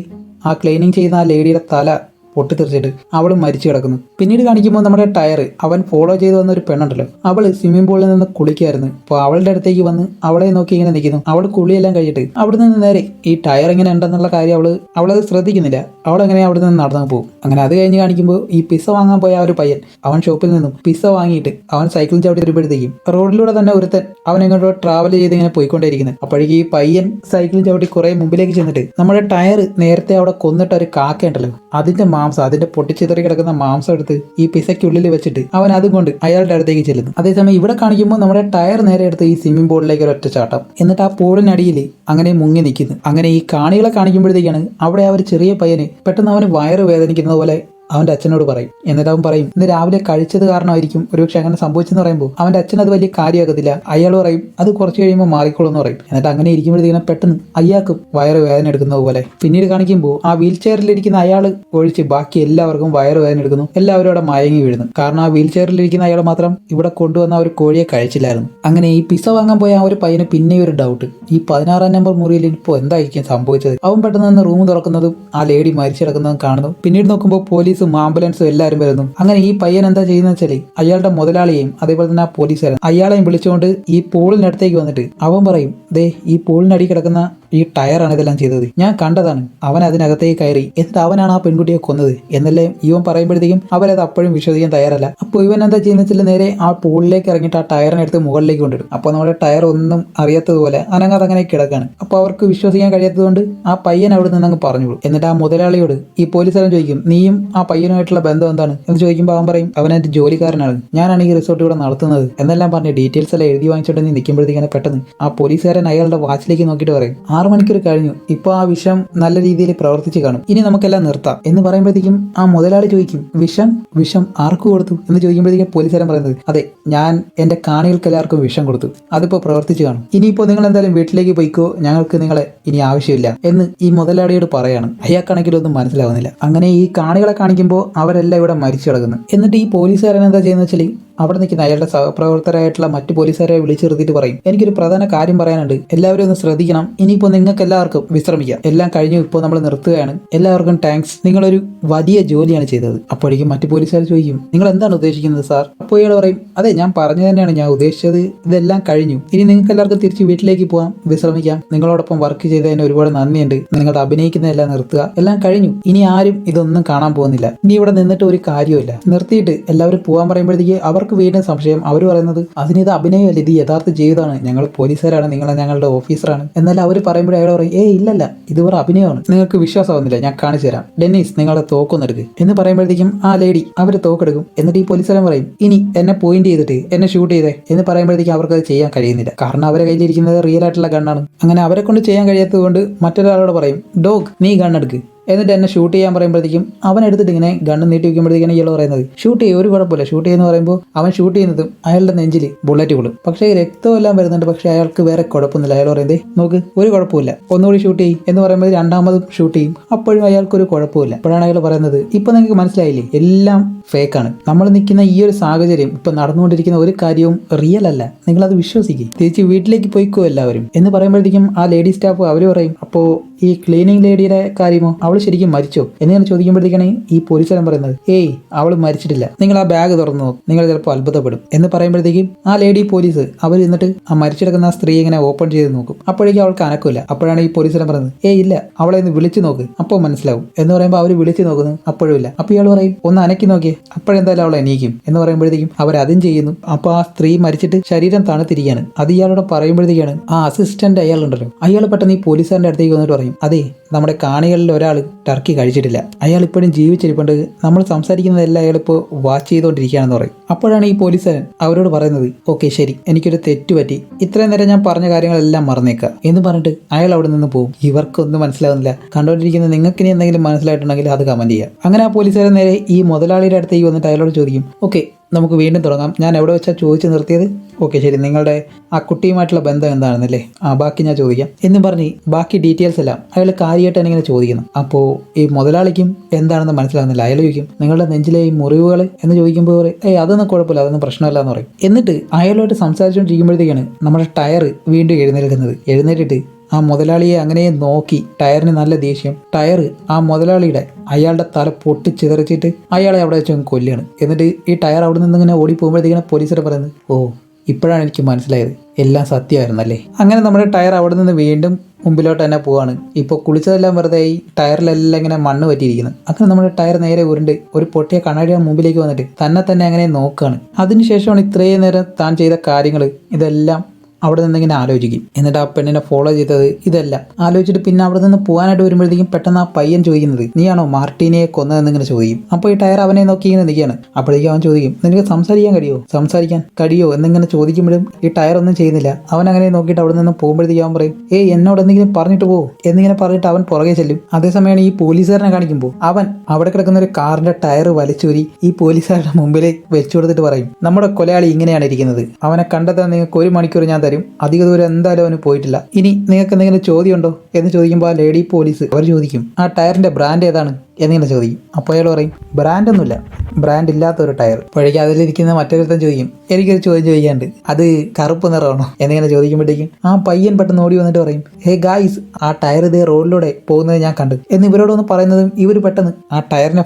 ആ ക്ലീനിങ് ചെയ്യുന്ന ആ ലേഡിയുടെ തല പൊട്ടിത്തെറിച്ചിട്ട് അവൾ മരിച്ചു കിടക്കുന്നു. പിന്നീട് കാണിക്കുമ്പോൾ നമ്മുടെ ടയർ അവൻ ഫോളോ ചെയ്ത് വന്ന ഒരു പെണ്ണുണ്ടല്ലോ, അവൾ സ്വിമ്മിംഗ് പൂളിൽ നിന്ന് കുളിക്കായിരുന്നു. അപ്പോൾ അവളുടെ അടുത്തേക്ക് വന്ന് അവളെ നോക്കി ഇങ്ങനെ നിൽക്കുന്നു. അവൾ കുളിയെല്ലാം കഴിയിട്ട് അവിടെ നിന്ന് നേരെ ഈ ടയർ ഇങ്ങനെ ഉണ്ടെന്നുള്ള കാര്യം അവളത് ശ്രദ്ധിക്കുന്നില്ല. അവളെങ്ങനെ അവിടെ നിന്ന് നടന്നു പോകും. അങ്ങനെ അത് കഴിഞ്ഞ് കാണിക്കുമ്പോൾ ഈ പിസ്സ വാങ്ങാൻ പോയ ആ ഒരു പയ്യൻ അവൻ ഷോപ്പിൽ നിന്നും പിസ്സ വാങ്ങിയിട്ട് അവൻ സൈക്കിൾ ചവിട്ടി വരുമ്പോഴത്തേക്കും റോഡിലൂടെ തന്നെ ഒരുത്തൻ അവൻ എങ്ങോട്ടോ ട്രാവൽ ചെയ്ത് ഇങ്ങനെ പോയിക്കൊണ്ടേയിരിക്കുന്നത്. അപ്പോഴേക്കും ഈ പയ്യൻ സൈക്കിൾ ചവിട്ടി കുറെ മുമ്പിലേക്ക് ചെന്നിട്ട് നമ്മുടെ ടയർ നേരത്തെ അവിടെ കൊന്നിട്ട ഒരു കാക്കയുണ്ടല്ലോ, അതിന്റെ മാംസം, അതിന്റെ പൊട്ടിച്ചിതറി കിടക്കുന്ന മാംസം എടുത്ത് ഈ പിസയ്ക്കുള്ളിൽ വെച്ചിട്ട് അവൻ അതുകൊണ്ട് അയാളുടെ അടുത്തേക്ക് ചെല്ലുന്നു. അതേസമയം ഇവിടെ കാണിക്കുമ്പോൾ നമ്മുടെ ടയർ നേരെ എടുത്ത് ഈ സ്വിമ്മിംഗ് പൂളിലേക്ക് ഒരു ഒറ്റ ചാട്ടം, എന്നിട്ട് ആ പൂളിനടിയിൽ അങ്ങനെ മുങ്ങി നിൽക്കുന്നു. അങ്ങനെ ഈ കാണികളെ കാണിക്കുമ്പോഴത്തേക്കാണ് അവിടെ ആ ഒരു ചെറിയ പയ്യന് പെട്ടെന്ന് അവന് വയറ് വേദനിക്കുന്നത് പോലെ അവന്റെ അച്ഛനോട് പറയും. എന്നിട്ട് അവൻ പറയും, ഇന്ന് രാവിലെ കഴിച്ചത് കാരണമായിരിക്കും ഒരുപക്ഷെ അങ്ങനെ സംഭവിച്ചെന്ന് പറയുമ്പോൾ അവന്റെ അച്ഛൻ അത് വലിയ കാര്യമാകത്തില്ല. അയാൾ പറയും, അത് കുറച്ച് കഴിയുമ്പോൾ മാറിക്കോളും എന്ന് പറയും. എന്നിട്ട് അങ്ങനെ ഇരിക്കുമ്പോഴത്തേക്കും പെട്ടെന്ന് അയാൾക്കും വയറ് വേദന എടുക്കുന്നത് പോലെ പിന്നീട് കാണിക്കുമ്പോൾ ആ വീൽ ചെയറിലിരിക്കുന്ന അയാൾ ഒഴിച്ച് ബാക്കി എല്ലാവർക്കും വയറ് വേദന എടുക്കുന്നു. എല്ലാവരും അവിടെ മയങ്ങി വീഴുന്നു. കാരണം ആ വീൽ ചെയറിലിരിക്കുന്ന അയാൾ മാത്രം ഇവിടെ കൊണ്ടുവന്ന ഒരു കോഴിയെ കഴിച്ചില്ലായിരുന്നു. അങ്ങനെ ഈ പിസ്സ വാങ്ങാൻ പോയ ആ ഒരു പയ്യന് പിന്നെ ഒരു ഡൗട്ട്, ഈ 16-ാം നമ്പർ മുറിയിൽ ഇപ്പോൾ എന്തായിരിക്കും സംഭവിച്ചത്. അവൻ പെട്ടെന്ന് നിന്ന് റൂം തുറക്കുന്നതും ആ ലേഡി മരിച്ചു കിടക്കുന്നതും കാണുന്നു. പിന്നീട് നോക്കുമ്പോൾ പോലീസും ആംബുലൻസും എല്ലാവരും വരുന്നു. അങ്ങനെ ഈ പയ്യൻ എന്താ ചെയ്യുന്ന വെച്ചാൽ അയാളുടെ മുതലാളിയെയും അതേപോലെ തന്നെ ആ പോലീസുകാരൻ അയാളെയും വിളിച്ചുകൊണ്ട് ഈ പൂളിനടുത്തേക്ക് വന്നിട്ട് അവൻ പറയും, ദേ ഈ പൂളിനടി കിടക്കുന്ന ഈ ടയറാണ് ഇതെല്ലാം ചെയ്തത്, ഞാൻ കണ്ടതാണ്, അവൻ അതിനകത്തേക്ക് കയറി, എന്നിട്ട് അവനാണ് ആ പെൺകുട്ടിയെ കൊന്നത് എന്നല്ലേ ഇവൻ പറയുമ്പോഴത്തേക്കും അവരത് അപ്പോഴും വിശ്വസിക്കാൻ തയ്യാറല്ല. അപ്പോൾ ഇവൻ എന്താ ചെയ്യുന്ന വെച്ചാൽ നേരെ ആ പൂളിലേക്ക് ഇറങ്ങിയിട്ട് ആ ടയറിനെടുത്ത് മുകളിലേക്ക് കൊണ്ടിടും. അപ്പോൾ നമ്മുടെ ടയർ ഒന്നും അറിയാത്തതുപോലെ അനങ്ങാതെ അങ്ങനെ കിടക്കാണ്. അപ്പോൾ അവർക്ക് വിശ്വസിക്കാൻ കഴിയാത്തതുകൊണ്ട് ആ പയ്യൻ അവിടെ നിന്ന് അങ്ങ് പറഞ്ഞോളൂ. എന്നിട്ട് ആ മുതലാളിയോട് ഈ പോലീസുകാരൻ ചോദിക്കും, നീയും ആ പയ്യനുമായിട്ടുള്ള ബന്ധം എന്താണ് എന്ന് ചോദിക്കുമ്പോൾ അവൻ പറയും, അവൻ എൻ്റെ ജോലിക്കാരനാണ്, ഞാനാണ് ഈ റിസോർട്ട് ഇവിടെ നടത്തുന്നത് എന്നെല്ലാം പറഞ്ഞ് ഡീറ്റെയിൽസ് എല്ലാം എഴുതി വാങ്ങിച്ചോണ്ട് നീ നിൽക്കുമ്പോഴത്തേക്കാണ് പെട്ടെന്ന് ആ പോലീസുകാരൻ അയാളുടെ വാച്ചിലേക്ക് നോക്കിയിട്ട് പറയും, 6 മണിക്കൂർ കഴിഞ്ഞു, ഇപ്പോൾ ആ വിഷം നല്ല രീതിയിൽ പ്രവർത്തിച്ച് കാണും, ഇനി നമുക്കെല്ലാം നിർത്താം എന്ന് പറയുമ്പോഴത്തേക്കും ആ മുതലാളി ചോദിക്കും, വിഷം ആർക്ക് കൊടുത്തു എന്ന് ചോദിക്കുമ്പോഴത്തേക്കും പോലീസുകാരൻ പറയുന്നത്, അതെ, ഞാൻ എൻ്റെ കാണികൾക്ക് എല്ലാവർക്കും വിഷം കൊടുത്തു, അതിപ്പോൾ പ്രവർത്തിച്ച് കാണും, ഇനിയിപ്പോൾ നിങ്ങൾ എന്തായാലും വീട്ടിലേക്ക് പോയിക്കോ, ഞങ്ങൾക്ക് നിങ്ങളെ ഇനി ആവശ്യമില്ല എന്ന് ഈ മുതലാളിയോട് പറയാണ്. അയാൾക്കാണെങ്കിലൊന്നും മനസ്സിലാവുന്നില്ല. അങ്ങനെ ഈ കാണികളെ കാണിക്കുമ്പോൾ അവരെല്ലാം ഇവിടെ മരിച്ചു കിടക്കുന്നു. എന്നിട്ട് ഈ പോലീസുകാരൻ എന്താ ചെയ്യുന്നത് വെച്ചാൽ അവിടെ നിൽക്കുന്ന അയാളുടെ സഹപ്രവർത്തകരായിട്ടുള്ള മറ്റു പോലീസുകാരെ വിളിച്ചു നിർത്തിയിട്ട് പറയും, എനിക്കൊരു പ്രധാന കാര്യം പറയാനുണ്ട്, എല്ലാവരും ഒന്ന് ശ്രദ്ധിക്കണം, ഇനിയിപ്പോൾ നിങ്ങൾക്ക് എല്ലാവർക്കും വിശ്രമിക്കാം, എല്ലാം കഴിഞ്ഞു, ഇപ്പോൾ നമ്മൾ നിർത്തുകയാണ്, എല്ലാവർക്കും താങ്ക്സ്, നിങ്ങളൊരു വലിയ ജോലിയാണ് ചെയ്തത്. അപ്പോഴേക്കും മറ്റു പോലീസുകാർ ചോദിക്കും, നിങ്ങൾ എന്താണ് ഉദ്ദേശിക്കുന്നത് സാർ? അപ്പോൾ ഇയാൾ പറയും, അതെ, ഞാൻ പറഞ്ഞു തന്നെയാണ് ഞാൻ ഉദ്ദേശിച്ചത്, ഇതെല്ലാം കഴിഞ്ഞു, ഇനി നിങ്ങൾക്ക് എല്ലാവർക്കും തിരിച്ച് വീട്ടിലേക്ക് പോകാം, വിശ്രമിക്കാം, നിങ്ങളോടൊപ്പം വർക്ക് ചെയ്തതിന് ഒരുപാട് നന്ദിയുണ്ട്, നിങ്ങളുടെ അഭിനയിക്കുന്നതെല്ലാം നിർത്തുക, എല്ലാം കഴിഞ്ഞു, ഇനി ആരും ഇതൊന്നും കാണാൻ പോകുന്നില്ല, ഇനി ഇവിടെ നിന്നിട്ട് ഒരു കാര്യമില്ല, നിർത്തിയിട്ട് എല്ലാവരും പോകാൻ പറയുമ്പോഴത്തേക്ക് അവർക്ക് വീണ്ടും സംശയം. അവർ പറയുന്നത്, അതിനിത് അഭിനയമല്ല, ഇത് യഥാർത്ഥ ജീവിതമാണ്, ഞങ്ങൾ പോലീസുകാരാണ്, നിങ്ങൾ ഞങ്ങളുടെ ഓഫീസറാണ്. എന്നാൽ അവർ പറയുമ്പോഴേ അയാൾ പറയും, ഇല്ലല്ല, ഇത് വേറെ അഭിനയമാണ്, നിങ്ങൾക്ക് വിശ്വാസമാവുന്നില്ല, ഞാൻ കാണിച്ചു തരാം, ഡെന്നീസ് നിങ്ങളുടെ തോക്കൊന്നെടുക്ക് എന്ന് പറയുമ്പോഴത്തേക്കും ആ ലേഡി അവർ തോക്കെടുക്കും. എന്നിട്ട് ഈ പോലീസുകാരൻ പറയും, ഇനി എന്നെ പോയിന്റ് ചെയ്തിട്ട് എന്നെ ഷൂട്ട് ചെയ്തേ എന്ന് പറയുമ്പോഴത്തേക്കും അവർക്ക് അത് ചെയ്യാൻ കഴിയുന്നില്ല. കാരണം അവരെ കയ്യിലിരിക്കുന്നത് റിയൽ ആയിട്ടുള്ള ഗണ്ണാണ്. അങ്ങനെ അവരെ കൊണ്ട് ചെയ്യാൻ കഴിയാത്തത് കൊണ്ട് മറ്റൊരാളോട് പറയും, ഡോഗ് നീ ഗണ്ണെടുക്ക് എന്നിട്ട് എന്നെ ഷൂട്ട് ചെയ്യാൻ പറയുമ്പോഴത്തേക്കും അവൻ എടുത്തിട്ട് ഇങ്ങനെ ഗണ്ണ് നീട്ടി വയ്ക്കുമ്പോഴത്തേക്കാണ് ഇയാൾ പറയുന്നത്, ഷൂട്ട് ചെയ്യും, ഒരു കുഴപ്പമില്ല, ഷൂട്ട് ചെയ്യുന്ന പറയുമ്പോൾ അവൻ ഷൂട്ട് ചെയ്യുന്നതും അയാളുടെ നെഞ്ചിൽ ബുള്ളറ്റ് കൊള്ളും. പക്ഷേ രക്തമെല്ലാം വരുന്നുണ്ട്, പക്ഷേ അയാൾക്ക് വേറെ കുഴപ്പമൊന്നുമില്ല. അയാൾ പറയുന്നത്, നോക്ക് ഒരു കുഴപ്പമില്ല, ഒന്നുകൂടി ഷൂട്ട് ചെയ്യും എന്ന് പറയുമ്പോൾ രണ്ടാമതും ഷൂട്ട് ചെയ്യും, അപ്പോഴും അയാൾക്കൊരു കുഴപ്പമില്ല. അപ്പോഴാണ് അയാൾ പറയുന്നത്, ഇപ്പം നിങ്ങൾക്ക് മനസ്സിലായില്ലേ, എല്ലാം ഫേക്കാണ്, നമ്മൾ നിൽക്കുന്ന ഈ ഒരു സാഹചര്യം, ഇപ്പം നടന്നുകൊണ്ടിരിക്കുന്ന ഒരു കാര്യവും റിയൽ അല്ല, നിങ്ങളത് വിശ്വസിക്കും, തിരിച്ച് വീട്ടിലേക്ക് പോയിക്കോ എല്ലാവരും എന്ന് പറയുമ്പോഴത്തേക്കും ആ ലേഡി സ്റ്റാഫ് അവർ പറയും, അപ്പോൾ ഈ ക്ലീനിങ് ലേഡിയുടെ കാര്യമോ, അവൾ ശരിക്കും മരിച്ചോ എന്നിങ്ങനെ ചോദിക്കുമ്പോഴത്തേക്കാണ് ഈ പോലീസുകാരൻ പറയുന്നത്, ഏയ് അവൾ മരിച്ചിട്ടില്ല, നിങ്ങൾ ആ ബാഗ് തുറന്നു നോക്കും, നിങ്ങൾ ചിലപ്പോൾ അത്ഭുതപ്പെടും എന്ന് പറയുമ്പോഴത്തേക്കും ആ ലേഡി പോലീസ് അവർ എന്നിട്ട് ആ മരിച്ചെടുക്കുന്ന ആ സ്ത്രീ ഇങ്ങനെ ഓപ്പൺ ചെയ്ത് നോക്കും. അപ്പോഴേക്കും അവൾക്ക് അനക്കില്ല. അപ്പോഴാണ് ഈ പോലീസുകാരൻ പറയുന്നത്, ഏയ് ഇല്ല, അവളെ ഒന്ന് വിളിച്ചു നോക്ക്, അപ്പോൾ മനസ്സിലാവും എന്ന് പറയുമ്പോൾ അവർ വിളിച്ചു നോക്കുന്നു, അപ്പോഴും ഇല്ല. അപ്പോൾ ഇയാൾ പറയും, ഒന്ന് അനക്കി നോക്കിയേ, അപ്പോഴെന്തായാലും അവൾ എണീക്കും എന്ന് പറയുമ്പോഴത്തേക്കും അവരതും ചെയ്യുന്നു. അപ്പോൾ ആ സ്ത്രീ മരിച്ചിട്ട് ശരീരം തണുത്തിരിക്കുകയാണ്. അത് ഇയാളോട് പറയുമ്പോഴത്തേക്കാണ് ആ അസിസ്റ്റന്റ് അയാളുണ്ടല്ലോ, അയാൾ പെട്ടെന്ന് ഈ പോലീസുകാരൻ്റെ അടുത്തേക്ക് വന്നിട്ട് പറയും, അതെ നമ്മുടെ കാണികളിൽ ഒരാൾ ടർക്കി കഴിച്ചിട്ടില്ല, അയാൾ ഇപ്പോഴും ജീവിച്ചിരിപ്പുണ്ട്, നമ്മൾ സംസാരിക്കുന്നതെല്ലാം അയാളിപ്പോൾ വാച്ച് ചെയ്തുകൊണ്ടിരിക്കുകയാണെന്ന് പറയും. അപ്പോഴാണ് ഈ പോലീസുകാരൻ അവരോട് പറയുന്നത്, ഓക്കെ ശരി, എനിക്കൊരു തെറ്റ് പറ്റി, ഇത്രയും നേരം ഞാൻ പറഞ്ഞ കാര്യങ്ങളെല്ലാം മറന്നേക്കുക എന്ന് പറഞ്ഞിട്ട് അയാൾ അവിടെ നിന്ന് പോകും. ഇവർക്കൊന്നും മനസ്സിലാവുന്നില്ല. കണ്ടുകൊണ്ടിരിക്കുന്ന നിങ്ങൾക്ക് ഇനി എന്തെങ്കിലും മനസ്സിലായിട്ടുണ്ടെങ്കിൽ അത് കമന്റ് ചെയ്യാം. അങ്ങനെ ആ പോലീസുകാരൻ നേരെ ഈ മുതലാളിയുടെ അടുത്തേക്ക് വന്നിട്ട് അയാളോട് ചോദിക്കും, ഓക്കെ നമുക്ക് വീണ്ടും തുടങ്ങാം, ഞാൻ എവിടെ വെച്ചാൽ ചോദിച്ച് നിർത്തിയത്, ഓക്കെ ശരി, നിങ്ങളുടെ ആ കുട്ടിയുമായിട്ടുള്ള ബന്ധം എന്താണെന്നല്ലേ, ബാക്കി ഞാൻ ചോദിക്കാം എന്നും പറഞ്ഞ് ബാക്കി ഡീറ്റെയിൽസ് എല്ലാം അയാൾ കാര്യമായിട്ട് ഇങ്ങനെ ചോദിക്കുന്നു. അപ്പോൾ ഈ മുതലാളിക്കും എന്താണെന്ന് മനസ്സിലാകുന്നില്ല. അയാൾ ചോദിക്കും, നിങ്ങളുടെ നെഞ്ചിലെ ഈ മുറിവുകൾ എന്ന് ചോദിക്കുമ്പോൾ അതൊന്നും കുഴപ്പമില്ല, അതൊന്നും പ്രശ്നമല്ല എന്ന് പറയും. എന്നിട്ട് അയാളുമായിട്ട് സംസാരിച്ചുകൊണ്ടിരിക്കുമ്പോഴത്തേക്കാണ് നമ്മുടെ ടയർ വീണ്ടും എഴുന്നേറ്റിട്ട് ആ മുതലാളിയെ അങ്ങനെ നോക്കി ടയറിന് നല്ല ദേഷ്യം. ടയർ ആ മുതലാളിയുടെ അയാളുടെ തല പൊട്ടിച്ചിതറിച്ചിട്ട് അയാളെ അവിടെ വെച്ച് കൊല്ലുകയാണ്. എന്നിട്ട് ഈ ടയർ അവിടെ നിന്ന് ഇങ്ങനെ ഓടി പോകുമ്പോഴത്തേക്കാണ് പോലീസുകാർ പറയുന്നത്, ഓ ഇപ്പോഴാണ് എനിക്ക് മനസ്സിലായത്, എല്ലാം സത്യമായിരുന്നല്ലേ. അങ്ങനെ നമ്മുടെ ടയർ അവിടെ നിന്ന് വീണ്ടും മുമ്പിലോട്ട് തന്നെ പോവാണ്. ഇപ്പോൾ കുളിച്ചതെല്ലാം വെറുതെ ഈ ടയറിലെല്ലാം ഇങ്ങനെ മണ്ണ് പറ്റിയിരിക്കുന്നു. അങ്ങനെ നമ്മുടെ ടയർ നേരെ ഉരുണ്ട് ഒരു പൊട്ടിയ കണ്ണാടിയുടെ മുമ്പിലേക്ക് വന്നിട്ട് തന്നെ അങ്ങനെ നോക്കുകയാണ്. അതിനുശേഷമാണ് ഇത്രയും നേരം താൻ ചെയ്ത കാര്യങ്ങൾ ഇതെല്ലാം അവിടെ നിന്നിങ്ങനെ ആലോചിക്കും. എന്നിട്ട് ആ പെണ്ണിനെ ഫോളോ ചെയ്തത് ഇതെല്ലാം ആലോചിച്ചിട്ട് പിന്നെ അവിടെ നിന്ന് പോകാനായിട്ട് വരുമ്പോഴത്തേക്കും പെട്ടെന്ന് ആ പയ്യൻ ചോദിക്കുന്നത്, നീയാണോ മാർട്ടിനെ കൊന്നതെന്നിങ്ങനെ ചോദിക്കും. അപ്പോൾ ഈ ടയർ അവനെ നോക്കി ഇങ്ങനെ നിൽക്കുകയാണ്. അപ്പോഴേക്കും അവൻ ചോദിക്കും, നിനക്ക് സംസാരിക്കാൻ കഴിയോ എന്നിങ്ങനെ ചോദിക്കുമ്പോഴും ഈ ടയർ ഒന്നും ചെയ്യുന്നില്ല. അവൻ അങ്ങനെ നോക്കിയിട്ട് അവിടെ നിന്ന് പോകുമ്പോഴത്തേക്കും അവൻ പറയും, എന്നോട് എന്തെങ്കിലും പറഞ്ഞിട്ട് പോകും എന്നിങ്ങനെ പറഞ്ഞിട്ട് അവൻ പുറകെ ചെല്ലും. അതേസമയമാണ് ഈ പോലീസുകാരനെ കാണിക്കുമ്പോൾ അവൻ അവിടെ കിടക്കുന്ന ഒരു കാറിന്റെ ടയർ വലിച്ചൂരി ഈ പോലീസുകാരുടെ മുമ്പിലേക്ക് വെച്ചു കൊടുത്തിട്ട് പറയും, നമ്മുടെ കൊലയാളി ഇങ്ങനെയാണ് ഇരിക്കുന്നത്, അവനെ കണ്ടെത്താൻ നിങ്ങൾക്ക് 1 മണിക്കൂർ ഞാൻ തരും, അധിക ദൂരം എന്തായാലും അവന് പോയിട്ടില്ല, ഇനി നിങ്ങൾക്ക് എന്തെങ്കിലും ചോദ്യമുണ്ടോ എന്ന് ചോദിക്കുമ്പോൾ ആ ലേഡി പോലീസ് അവർ ചോദിക്കും, ആ ടയറിന്റെ ബ്രാൻഡ് ഏതാണ് എന്നിങ്ങനെ ചോദിക്കും. അപ്പോൾ അയാൾ പറയും, ബ്രാൻഡൊന്നുമില്ല, ബ്രാൻഡ് ഇല്ലാത്ത ഒരു ടയർ. അപ്പോഴേക്കും അതിലിരിക്കുന്ന മറ്റൊരുത്തൻ ചോദിക്കും, എനിക്കൊരു ചോദ്യം ചോദിക്കാണ്ട്, അത് കറുപ്പ് നിറമാണോ എന്നിങ്ങനെ ചോദിക്കുമ്പോഴത്തേക്കും ആ പയ്യൻ പെട്ടെന്ന് ഓടി വന്നിട്ട് പറയും, ഹേ ഗായ്സ്, ആ ടയർ ഇതേ റോഡിലൂടെ പോകുന്നത് ഞാൻ കണ്ടു എന്ന് ഇവരോടൊന്ന് പറയുന്നതും ഇവർ പെട്ടെന്ന് ആ ടയറിനെ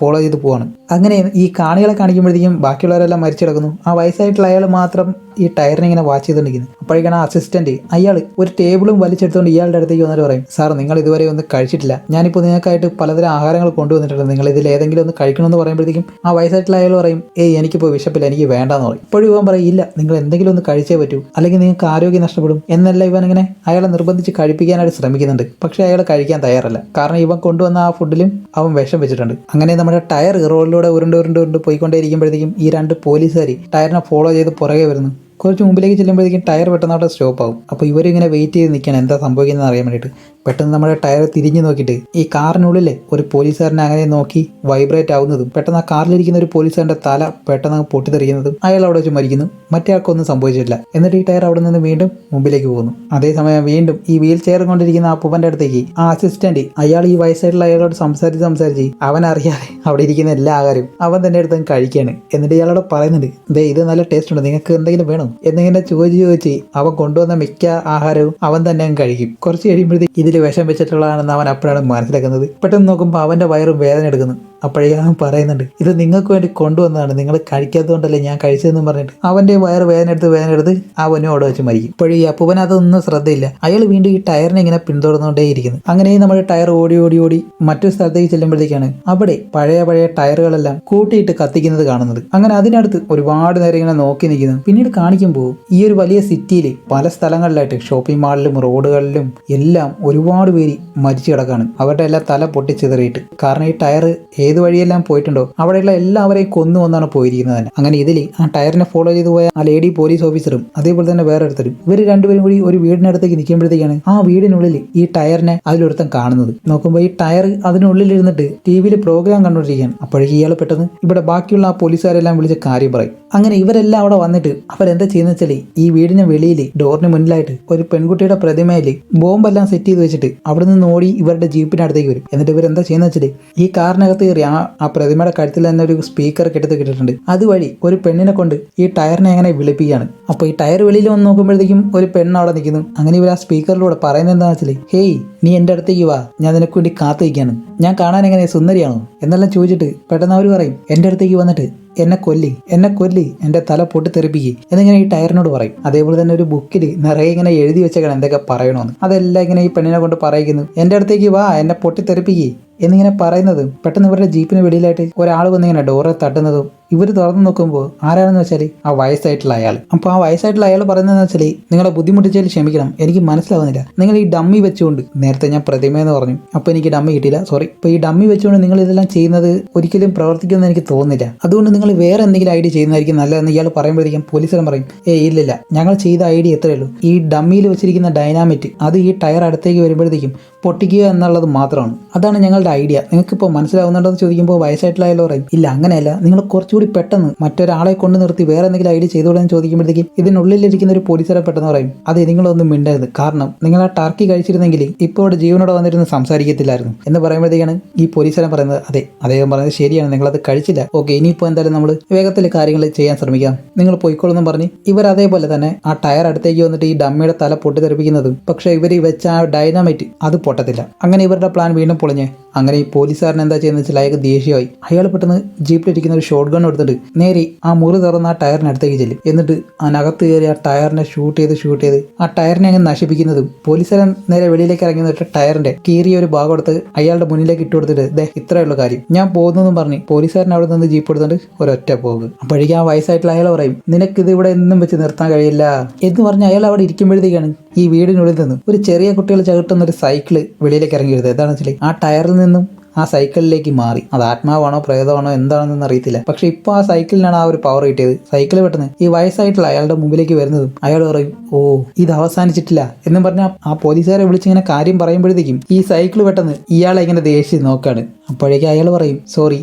ഫോളോ ചെയ്ത് പോവാണ്. അങ്ങനെ ഈ കാണികളെ കാണിക്കുമ്പോഴത്തേക്കും ബാക്കിയുള്ളവരെല്ലാം മരിച്ചു കിടക്കുന്നു. ആ വയസ്സായിട്ടുള്ള അയാൾ മാത്രം ഈ ടയറിനെ ഇങ്ങനെ വാച്ച് ചെയ്തുകൊണ്ടിരിക്കുന്നു. അപ്പോഴേക്കാണ് ആ അസിസ്റ്റന്റ് അയാൾ ഒരു ടേബിളും വലിച്ചെടുത്തുകൊണ്ട് ഇയാളുടെ അടുത്തേക്ക് വന്നിട്ട് പറയും, സാർ നിങ്ങൾ ഇതുവരെ ഒന്നും കഴിച്ചിട്ടില്ല, ഞാനിപ്പോൾ നിങ്ങൾക്കായിട്ട് പലതരം ആഹാരങ്ങൾ കൊണ്ടുവന്നിട്ടുണ്ട്, നിങ്ങൾ ഇതിൽ ഏതെങ്കിലും ഒന്ന് കഴിക്കണമെന്ന് പറയുമ്പോഴത്തേക്കും ആ വയസ്സായിട്ടുള്ള അയാൾ പറയും, എനിക്കിപ്പോൾ വിശപ്പില്ല, എനിക്ക് വേണ്ടാന്ന് പറയും. ഇപ്പോഴും ഇവൻ പറയും, ഇല്ല നിങ്ങൾ എന്തെങ്കിലും ഒന്ന് കഴിച്ചേ പറ്റൂ, അല്ലെങ്കിൽ നിങ്ങൾക്ക് ആരോഗ്യം നഷ്ടപ്പെടും എന്നല്ല ഇവൻ ഇങ്ങനെ അയാളെ നിർബന്ധിച്ച് കഴിപ്പിക്കാനായിട്ട് ശ്രമിക്കുന്നുണ്ട്. പക്ഷേ അയാൾ കഴിക്കാൻ തയ്യാറല്ല. കാരണം ഇവൻ കൊണ്ടുവന്ന ആ ഫുഡിലും അവൻ വിഷം വെച്ചിട്ടുണ്ട്. അങ്ങനെ നമ്മുടെ ടയർ റോഡിലൂടെ ഉരുണ്ട് പോയിക്കൊണ്ടേയിരിക്കുമ്പോഴത്തേക്കും ഈ 2 പോലീസുകാർ ടയറിനെ ഫോളോ ചെയ്ത് പുറകെ വരുന്നു. കുറച്ച് മുമ്പിലേക്ക് ചെല്ലുമ്പോഴത്തേക്കും ടയർ പെട്ടെന്ന് അവിടെ സ്റ്റോപ്പ് ആവും. അപ്പോൾ ഇവരിങ്ങനെ വെയിറ്റ് ചെയ്ത് നിൽക്കണം എന്താ സംഭവിക്കുന്നത് അറിയാൻ വേണ്ടിയിട്ട്. പെട്ടെന്ന് നമ്മുടെ ടയർ തിരിഞ്ഞു നോക്കിയിട്ട് ഈ കാറിനുള്ളിലെ ഒരു പോലീസുകാരനെ അങ്ങനെ നോക്കി വൈബ്രേറ്റ് ആവുന്നതും പെട്ടെന്ന് ആ കാറിലിരിക്കുന്ന ഒരു പോലീസുകാരൻ്റെ തല പെട്ടെന്ന് പൊട്ടിത്തെറിക്കുന്നതും അയാൾ അവിടെ വെച്ച് മരിക്കുന്നു. മറ്റേ ആൾക്കൊന്നും സംഭവിച്ചിട്ടില്ല. എന്നിട്ട് ഈ ടയർ അവിടെ നിന്ന് വീണ്ടും മുമ്പിലേക്ക് പോകുന്നു. അതേസമയം വീണ്ടും ഈ വീൽ ചെയർ കൊണ്ടിരിക്കുന്ന ആ പൂപ്പൻ്റെ അടുത്തേക്ക് ആ അസിസ്റ്റന്റ് അയാൾ ഈ വയസ്സായിട്ടുള്ള അയാളോട് സംസാരിച്ച് അവനറിയാതെ അവിടെ ഇരിക്കുന്ന എല്ലാ ആഹാരവും അവൻ തന്നെ എടുത്ത് കഴിക്കുകയാണ്. എന്നിട്ട് ഇയാളോട് പറയുന്നുണ്ട്, ഇത് നല്ല ടേസ്റ്റ് ഉണ്ട്, നിങ്ങൾക്ക് എന്തെങ്കിലും വേണം എന്നിങ്ങനെ ചോദിച്ച് അവൻ കൊണ്ടുവന്ന മിക്ക ആഹാരവും അവൻ തന്നെ കഴിക്കും. കുറച്ച് കഴിയുമ്പോഴത്തേക്ക് ഇതിൽ വിഷം വെച്ചിട്ടുള്ളതാണെന്ന് അവൻ അപ്പോഴാണ് മനസ്സിലാക്കുന്നത്. പെട്ടെന്ന് നോക്കുമ്പോൾ അവൻ്റെ വയറും വേദന എടുക്കുന്നു. അപ്പോഴേക്കും പറയുന്നുണ്ട്, ഇത് നിങ്ങൾക്ക് വേണ്ടി കൊണ്ടുവന്നതാണ്, നിങ്ങൾ കഴിക്കാത്തതുകൊണ്ടല്ലേ ഞാൻ കഴിച്ചതെന്നും പറഞ്ഞിട്ട് അവൻ്റെ വയറ് വേദന എടുത്ത് അവനും അവിടെ വെച്ച് മരിക്കും. ഇപ്പോഴും ഈ അപ്പൂപ്പൻ അതൊന്നും ശ്രദ്ധയില്ല. അയാൾ വീണ്ടും ഈ ടയറിനെ ഇങ്ങനെ പിന്തുടർന്നുകൊണ്ടേയിരിക്കുന്നു. അങ്ങനെ നമ്മുടെ ടയർ ഓടി മറ്റൊരു സ്ഥലത്തേക്ക് ചെല്ലുമ്പോഴത്തേക്കാണ് അവിടെ പഴയ ടയറുകളെല്ലാം കൂട്ടിയിട്ട് കത്തിക്കുന്നത് കാണുന്നത്. അങ്ങനെ അതിനടുത്ത് ഒരുപാട് നേരം ഇങ്ങനെ നോക്കി നിൽക്കുന്നു. പിന്നീട് കാണിക്കുമ്പോൾ ഈ ഒരു വലിയ സിറ്റിയിൽ പല സ്ഥലങ്ങളിലായിട്ട് ഷോപ്പിംഗ് മാളിലും റോഡുകളിലും എല്ലാം ഒരുപാട് പേര് മരിച്ചു കിടക്കാണ്. അവരുടെ എല്ലാം തല പൊട്ടിച്ചിതറിയിട്ട്. കാരണം ഈ ടയർ ഏത് വഴിയെല്ലാം പോയിട്ടുണ്ടോ അവിടെയുള്ള എല്ലാവരെയും കൊന്നുവന്നാണ് പോയിരിക്കുന്നത് തന്നെ. അങ്ങനെ ഇതിൽ ആ ടയറിനെ ഫോളോ ചെയ്തു പോയ ആ ലേഡി പോലീസ് ഓഫീസറും അതേപോലെ തന്നെ വേറെ ഒരുത്തരും ഇവർ രണ്ടുപേരും കൂടി ഒരു വീടിനടുത്തേക്ക് നിൽക്കുമ്പോഴത്തേക്കാണ് ആ വീടിനുള്ളിൽ ഈ ടയറിനെ അതിലൊരുത്തൻ കാണുന്നത്. നോക്കുമ്പോൾ ഈ ടയർ അതിനുള്ളിൽ ഇരുന്നിട്ട് TV പ്രോഗ്രാം കണ്ടുകൊണ്ടിരിക്കുകയാണ്. അപ്പോഴേക്കും ഇയാൾ പെട്ടെന്ന് ഇവിടെ ബാക്കിയുള്ള ആ പോലീസുകാരെല്ലാം വിളിച്ച് കാര്യം പറയും. അങ്ങനെ ഇവരെല്ലാം അവിടെ വന്നിട്ട് അവരെന്താ ചെയ്യുന്ന വെച്ചാൽ ഈ വീടിന് വെളിയിൽ ഡോറിന് മുന്നിലായിട്ട് ഒരു പെൺകുട്ടിയുടെ പ്രതിമയിൽ ബോംബെല്ലാം സെറ്റ് ചെയ്ത് വെച്ചിട്ട് അവിടെ നിന്ന് ഓടി ഇവരുടെ ജീപ്പിനടുത്തേക്ക് വരും. എന്നിട്ട് ഇവരെന്താ ചെയ്യുന്ന വെച്ചാൽ ഈ കാറിനകത്ത് കയറി ആ പ്രതിമയുടെ കഴുത്തിൽ തന്നെ ഒരു സ്പീക്കർ കിട്ടിയിട്ടുണ്ട്. അതുവഴി ഒരു പെണ്ണിനെ കൊണ്ട് ഈ ടയറിനെ അങ്ങനെ വിളിപ്പിക്കുകയാണ്. അപ്പോൾ ഈ ടയർ വെളിയിൽ വന്ന് നോക്കുമ്പോഴത്തേക്കും ഒരു പെണ്ണ് അവിടെ നിൽക്കുന്നു. അങ്ങനെ ഇവർ ആ സ്പീക്കറിലൂടെ പറയുന്നത് എന്താണെന്ന് വെച്ചാൽ, ഹേയ് നീ എൻ്റെ അടുത്തേക്ക് വാ, ഞാൻ നിനക്ക് വേണ്ടി കാത്തിരിക്കുകയാണ്, ഞാൻ കാണാൻ എങ്ങനെ സുന്ദരിയാണോ എന്നെല്ലാം ചോദിച്ചിട്ട് പെട്ടെന്ന് അവർ പറയും, എൻ്റെ അടുത്തേക്ക് വന്നിട്ട് എന്നെ കൊല്ലി, എൻ്റെ തല പൊട്ടിത്തെറിപ്പിക്കുക എന്നിങ്ങനെ ഈ ടയറിനോട് പറയും. അതേപോലെ തന്നെ ഒരു ബുക്കിൽ നിറയെ ഇങ്ങനെ എഴുതി വെച്ചേക്കണം എന്തൊക്കെ പറയണമെന്ന്. അതെല്ലാം ഇങ്ങനെ ഈ പെണ്ണിനെ കൊണ്ട് പറയിക്കുന്നു, എൻ്റെ അടുത്തേക്ക് വാ, എന്നെ പൊട്ടിത്തെറിപ്പിക്കുക എന്നിങ്ങനെ പറയുന്നത്. പെട്ടെന്ന് ഇവരുടെ ജീപ്പിന് വെളിയിലായിട്ട് ഒരാൾ വന്നിങ്ങനെ ഡോറെ തട്ടുന്നതും ഇവർ തുറന്നു നോക്കുമ്പോൾ ആരാണെന്ന് വെച്ചാൽ ആ വയസ്സായിട്ടുള്ള അയാൾ. അപ്പോൾ ആ വയസ്സായിട്ടുള്ള അയാൾ പറയുന്നതെന്ന് വെച്ചാൽ, നിങ്ങളെ ബുദ്ധിമുട്ടിച്ചതിൽ ക്ഷമിക്കണം, എനിക്ക് മനസ്സിലാവുന്നില്ല, നിങ്ങൾ ഈ ഡമ്മി വെച്ചുകൊണ്ട്, നേരത്തെ ഞാൻ പ്രതിമയെന്ന് പറഞ്ഞു, അപ്പോൾ എനിക്ക് ഡമ്മി കിട്ടിയില്ല, സോറി. ഇപ്പോൾ ഈ ഡമ്മി വെച്ചുകൊണ്ട് നിങ്ങൾ ഇതെല്ലാം ചെയ്യുന്നത് ഒരിക്കലും പ്രവർത്തിക്കുമെന്ന് എനിക്ക് തോന്നുന്നില്ല, അതുകൊണ്ട് നിങ്ങൾ വേറെ എന്തെങ്കിലും ഐഡിയ ചെയ്യുന്നതായിരിക്കും നല്ലതെന്ന് ഇയാൾ പറയുമ്പോഴത്തേക്കും പോലീസുകാരൻ പറയും, ഇല്ലില്ല, ഞങ്ങൾ ചെയ്ത ഐഡിയ എത്രയേ ഉള്ളൂ, ഈ ഡമ്മിയിൽ വെച്ചിരിക്കുന്ന ഡൈനാമിറ്റ് അത് ഈ ടയർ അടുത്തേക്ക് വരുമ്പോഴത്തേക്കും പൊട്ടിക്കുക എന്നുള്ളത് മാത്രമാണ്, അതാണ് ഞങ്ങളുടെ ഐഡിയ, നിങ്ങൾക്കിപ്പോൾ മനസ്സിലാവുന്നുണ്ടോ എന്ന് ചോദിക്കുമ്പോൾ വയസ്സായിട്ടുള്ള അയാൾ പറയും, ഇല്ല അങ്ങനെയല്ല, നിങ്ങൾ കുറച്ചുകൂടി പെട്ടെന്ന് മറ്റൊരാളെ കൊണ്ട് നിർത്തി വേറെ എന്തെങ്കിലും ഐഡിയ ചെയ്തോളെന്ന് ചോദിക്കുമ്പോഴത്തേക്കും ഇതിനുള്ളിലിരിക്കുന്ന ഒരു പോലീസുകാരെ പെട്ടെന്ന് പറയും, അത് നിങ്ങളൊന്നും മിണ്ടരുത്, കാരണം നിങ്ങൾ ആ ടർക്കി കഴിച്ചിരുന്നെങ്കിൽ ഇപ്പോൾ ഇവിടെ ജീവനോടെ വന്നിരുന്ന് സംസാരിക്കത്തില്ലായിരുന്നു എന്ന് പറയുമ്പോഴത്തേക്കാണ് ഈ പോലീസുകാരൻ പറയുന്നത്, അതെ അദ്ദേഹം പറയുന്നത് ശരിയാണ്, നിങ്ങളത് കഴിച്ചില്ല, ഓക്കെ ഇനിയിപ്പോൾ എന്തായാലും നമ്മൾ വേഗത്തിൽ കാര്യങ്ങൾ ചെയ്യാൻ ശ്രമിക്കാം, നിങ്ങൾ പോയിക്കോളെന്നും പറഞ്ഞ് ഇവർ അതേപോലെ തന്നെ ആ ടയർ അടുത്തേക്ക് വന്നിട്ട് ഈ ഡമ്മിയുടെ തല പൊട്ടിത്തെറിപ്പിക്കുന്നതും, പക്ഷേ ഇവർ വെച്ച ആ ഡൈനാമൈറ്റ് അത് പൊട്ടത്തില്ല. അങ്ങനെ ഇവരുടെ പ്ലാൻ വീണ്ടും പൊളിഞ്ഞ് അങ്ങനെ ഈ പോലീസുകാരൻ എന്താ ചെയ്യുന്നത് വെച്ചാൽ അയാൾക്ക് ദേഷ്യമായി. അയാൾ പെട്ടെന്ന് ജീപ്പിലിരിക്കുന്ന ഒരു ഷോട്ട് ഗൺ എടുത്തിട്ട് നേരെ ആ മുറി തുറന്ന് ആ ടയറിന് അടുത്തേക്ക് ചെല്ലും. എന്നിട്ട് അതിനകത്ത് കയറി ആ ടയറിനെ ഷൂട്ട് ചെയ്ത് ആ ടയറിനെ അങ്ങ് നശിപ്പിക്കുന്നതും പോലീസുകാരൻ നേരെ വെളിയിലേക്ക് ഇറങ്ങി നിന്നിട്ട് ടയറിന്റെ കീറിയ ഒരു ഭാഗം എടുത്ത് അയാളുടെ മുന്നിലേക്ക് ഇട്ട് കൊടുത്തിട്ട്, ദേ ഇത്രയുള്ള കാര്യം, ഞാൻ പോകുന്നതെന്നും പറഞ്ഞ് പോലീസുകാരൻ അവിടെ നിന്ന് ജീപ്പ് എടുത്തിട്ട് ഒരൊറ്റ പോകും. അപ്പോഴേക്കും ആ വയസ്സായിട്ടുള്ള അയാൾ പറയും, നിനക്കിത് ഇവിടെ എന്നും വെച്ച് നിർത്താൻ കഴിയില്ല എന്ന് പറഞ്ഞ് അയാൾ അവിടെ ഇരിക്കുമ്പോഴത്തേക്കാണ് ഈ വീടിനുള്ളിൽ നിന്ന് ഒരു ചെറിയ കുട്ടികൾ ചവിട്ടുന്ന ഒരു സൈക്കിള് വെളിയിലേക്ക് ഇറങ്ങി വരുന്നത്. എന്താണെന്ന് വെച്ചാൽ ആ ടയറിൽ നിന്നും ആ സൈക്കിളിലേക്ക് മാറി. അത് ആത്മാവാണോ പ്രേതമാണോ എന്താണെന്നൊന്നും അറിയത്തില്ല. പക്ഷെ ഇപ്പോൾ ആ സൈക്കിളിനാണ് ആ ഒരു പവർ കിട്ടിയത്. സൈക്കിൾ പെട്ടെന്ന് ഈ വയസ്സായിട്ടുള്ള അയാളുടെ മുമ്പിലേക്ക് വരുന്നതും അയാൾ പറയും, ഓ ഇത് അവസാനിച്ചിട്ടില്ല എന്നും പറഞ്ഞാൽ ആ പോലീസുകാരെ വിളിച്ചിങ്ങനെ കാര്യം പറയുമ്പോഴത്തേക്കും ഈ സൈക്കിൾ പെട്ടെന്ന് ഇയാളെ ഇങ്ങനെ ദേഷ്യം നോക്കാണ്. അപ്പോഴേക്കും അയാൾ പറയും, സോറി,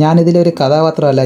ഞാൻ ഇതിലൊരു കഥാപാത്രമല്ല,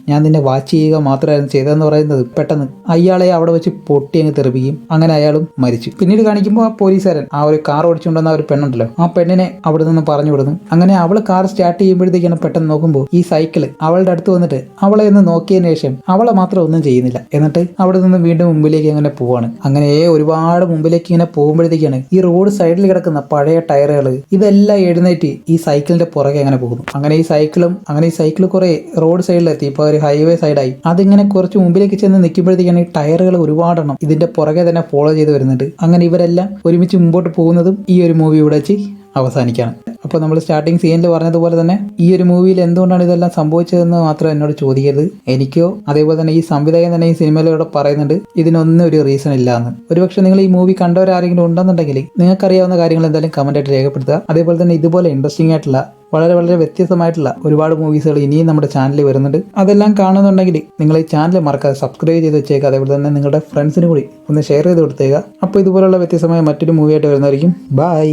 ഞാൻ നിന്നെ വാച്ച് ചെയ്യുക മാത്രമായിരുന്നു ചെയ്തതെന്ന് പറയുന്നത്. പെട്ടെന്ന് അയാളെ അവിടെ വെച്ച് പൊട്ടി അങ്ങ് തെറിപ്പിക്കും. അങ്ങനെ അയാളും മരിച്ചു. പിന്നീട് കാണിക്കുമ്പോൾ ആ പോലീസുകാരൻ ആ ഒരു കാർ ഓടിച്ചുകൊണ്ടുവന്ന ആ ഒരു പെണ്ണുണ്ടല്ലോ, ആ പെണ്ണിനെ അവിടെ നിന്ന് പറഞ്ഞു വിടുന്നു. അങ്ങനെ അവൾ കാർ സ്റ്റാർട്ട് ചെയ്യുമ്പോഴത്തേക്കാണ് പെട്ടെന്ന് നോക്കുമ്പോൾ ഈ സൈക്കിള് അവളുടെ അടുത്ത് വന്നിട്ട് അവളെ ഒന്ന് നോക്കിയതിന് ശേഷം അവളെ മാത്രം ഒന്നും ചെയ്യുന്നില്ല. എന്നിട്ട് അവിടെ നിന്ന് വീണ്ടും മുമ്പിലേക്ക് അങ്ങനെ പോവാണ്. അങ്ങനെ ഒരുപാട് മുമ്പിലേക്ക് ഇങ്ങനെ പോകുമ്പോഴത്തേക്കാണ് ഈ റോഡ് സൈഡിൽ കിടക്കുന്ന പഴയ ടയറുകൾ ഇതെല്ലാം എഴുന്നേറ്റ് ഈ സൈക്കിളിന്റെ പുറകെ അങ്ങനെ പോകുന്നു. അങ്ങനെ ഈ സൈക്കിൾ കുറെ റോഡ് സൈഡിലെത്തി. ഇപ്പോൾ ഒരു ഹൈവേ സൈഡായി. അതിങ്ങനെ കുറച്ച് മുമ്പിലേക്ക് ചെന്ന് നിൽക്കുമ്പോഴത്തേക്കാണ് ഈ ടയറുകൾ ഒരുപാടെണ്ണം ഇതിന്റെ പുറകെ തന്നെ ഫോളോ ചെയ്ത് വരുന്നുണ്ട്. അങ്ങനെ ഇവരെല്ലാം ഒരുമിച്ച് മുമ്പോട്ട് പോകുന്നതും ഈ ഒരു മൂവി ഇവിടെ വെച്ച് അവസാനിക്കുകയാണ്. അപ്പോൾ നമ്മൾ സ്റ്റാർട്ടിങ് സീനിൽ പറഞ്ഞതുപോലെ തന്നെ ഈ ഒരു മൂവിയിൽ എന്തുകൊണ്ടാണ് ഇതെല്ലാം സംഭവിച്ചതെന്ന് മാത്രം എന്നോട് ചോദിക്കരുത്. എനിക്കോ അതേപോലെ തന്നെ ഈ സംവിധായകൻ തന്നെ ഈ സിനിമയിലൂടെ പറയുന്നുണ്ട് ഇതിനൊന്നും ഒരു റീസൺ ഇല്ല എന്ന്. ഒരുപക്ഷെ നിങ്ങൾ ഈ മൂവി കണ്ടവരാരെങ്കിലും ഉണ്ടെന്നുണ്ടെങ്കിൽ നിങ്ങൾക്കറിയാവുന്ന കാര്യങ്ങൾ എന്തായാലും കമൻറ്റായിട്ട് രേഖപ്പെടുത്തുക. അതേപോലെ തന്നെ ഇതുപോലെ ഇൻട്രസ്റ്റിംഗ് ആയിട്ടുള്ള വളരെ വ്യത്യസ്തമായിട്ടുള്ള ഒരുപാട് മൂവീസുകൾ ഇനിയും നമ്മുടെ ചാനലിൽ വരുന്നുണ്ട്. അതെല്ലാം കാണുന്നുണ്ടെങ്കിൽ നിങ്ങൾ ഈ ചാനൽ മറക്കാതെ സബ്സ്ക്രൈബ് ചെയ്ത് വെച്ചേക്കുക. അതേപോലെ തന്നെ നിങ്ങളുടെ ഫ്രണ്ട്സിന് കൂടി ഒന്ന് ഷെയർ ചെയ്ത് കൊടുത്തേക്കുക. അപ്പോൾ ഇതുപോലുള്ള വ്യത്യസ്തമായ മറ്റൊരു മൂവിയായിട്ട് വരുന്നതായിരിക്കും. ബൈ.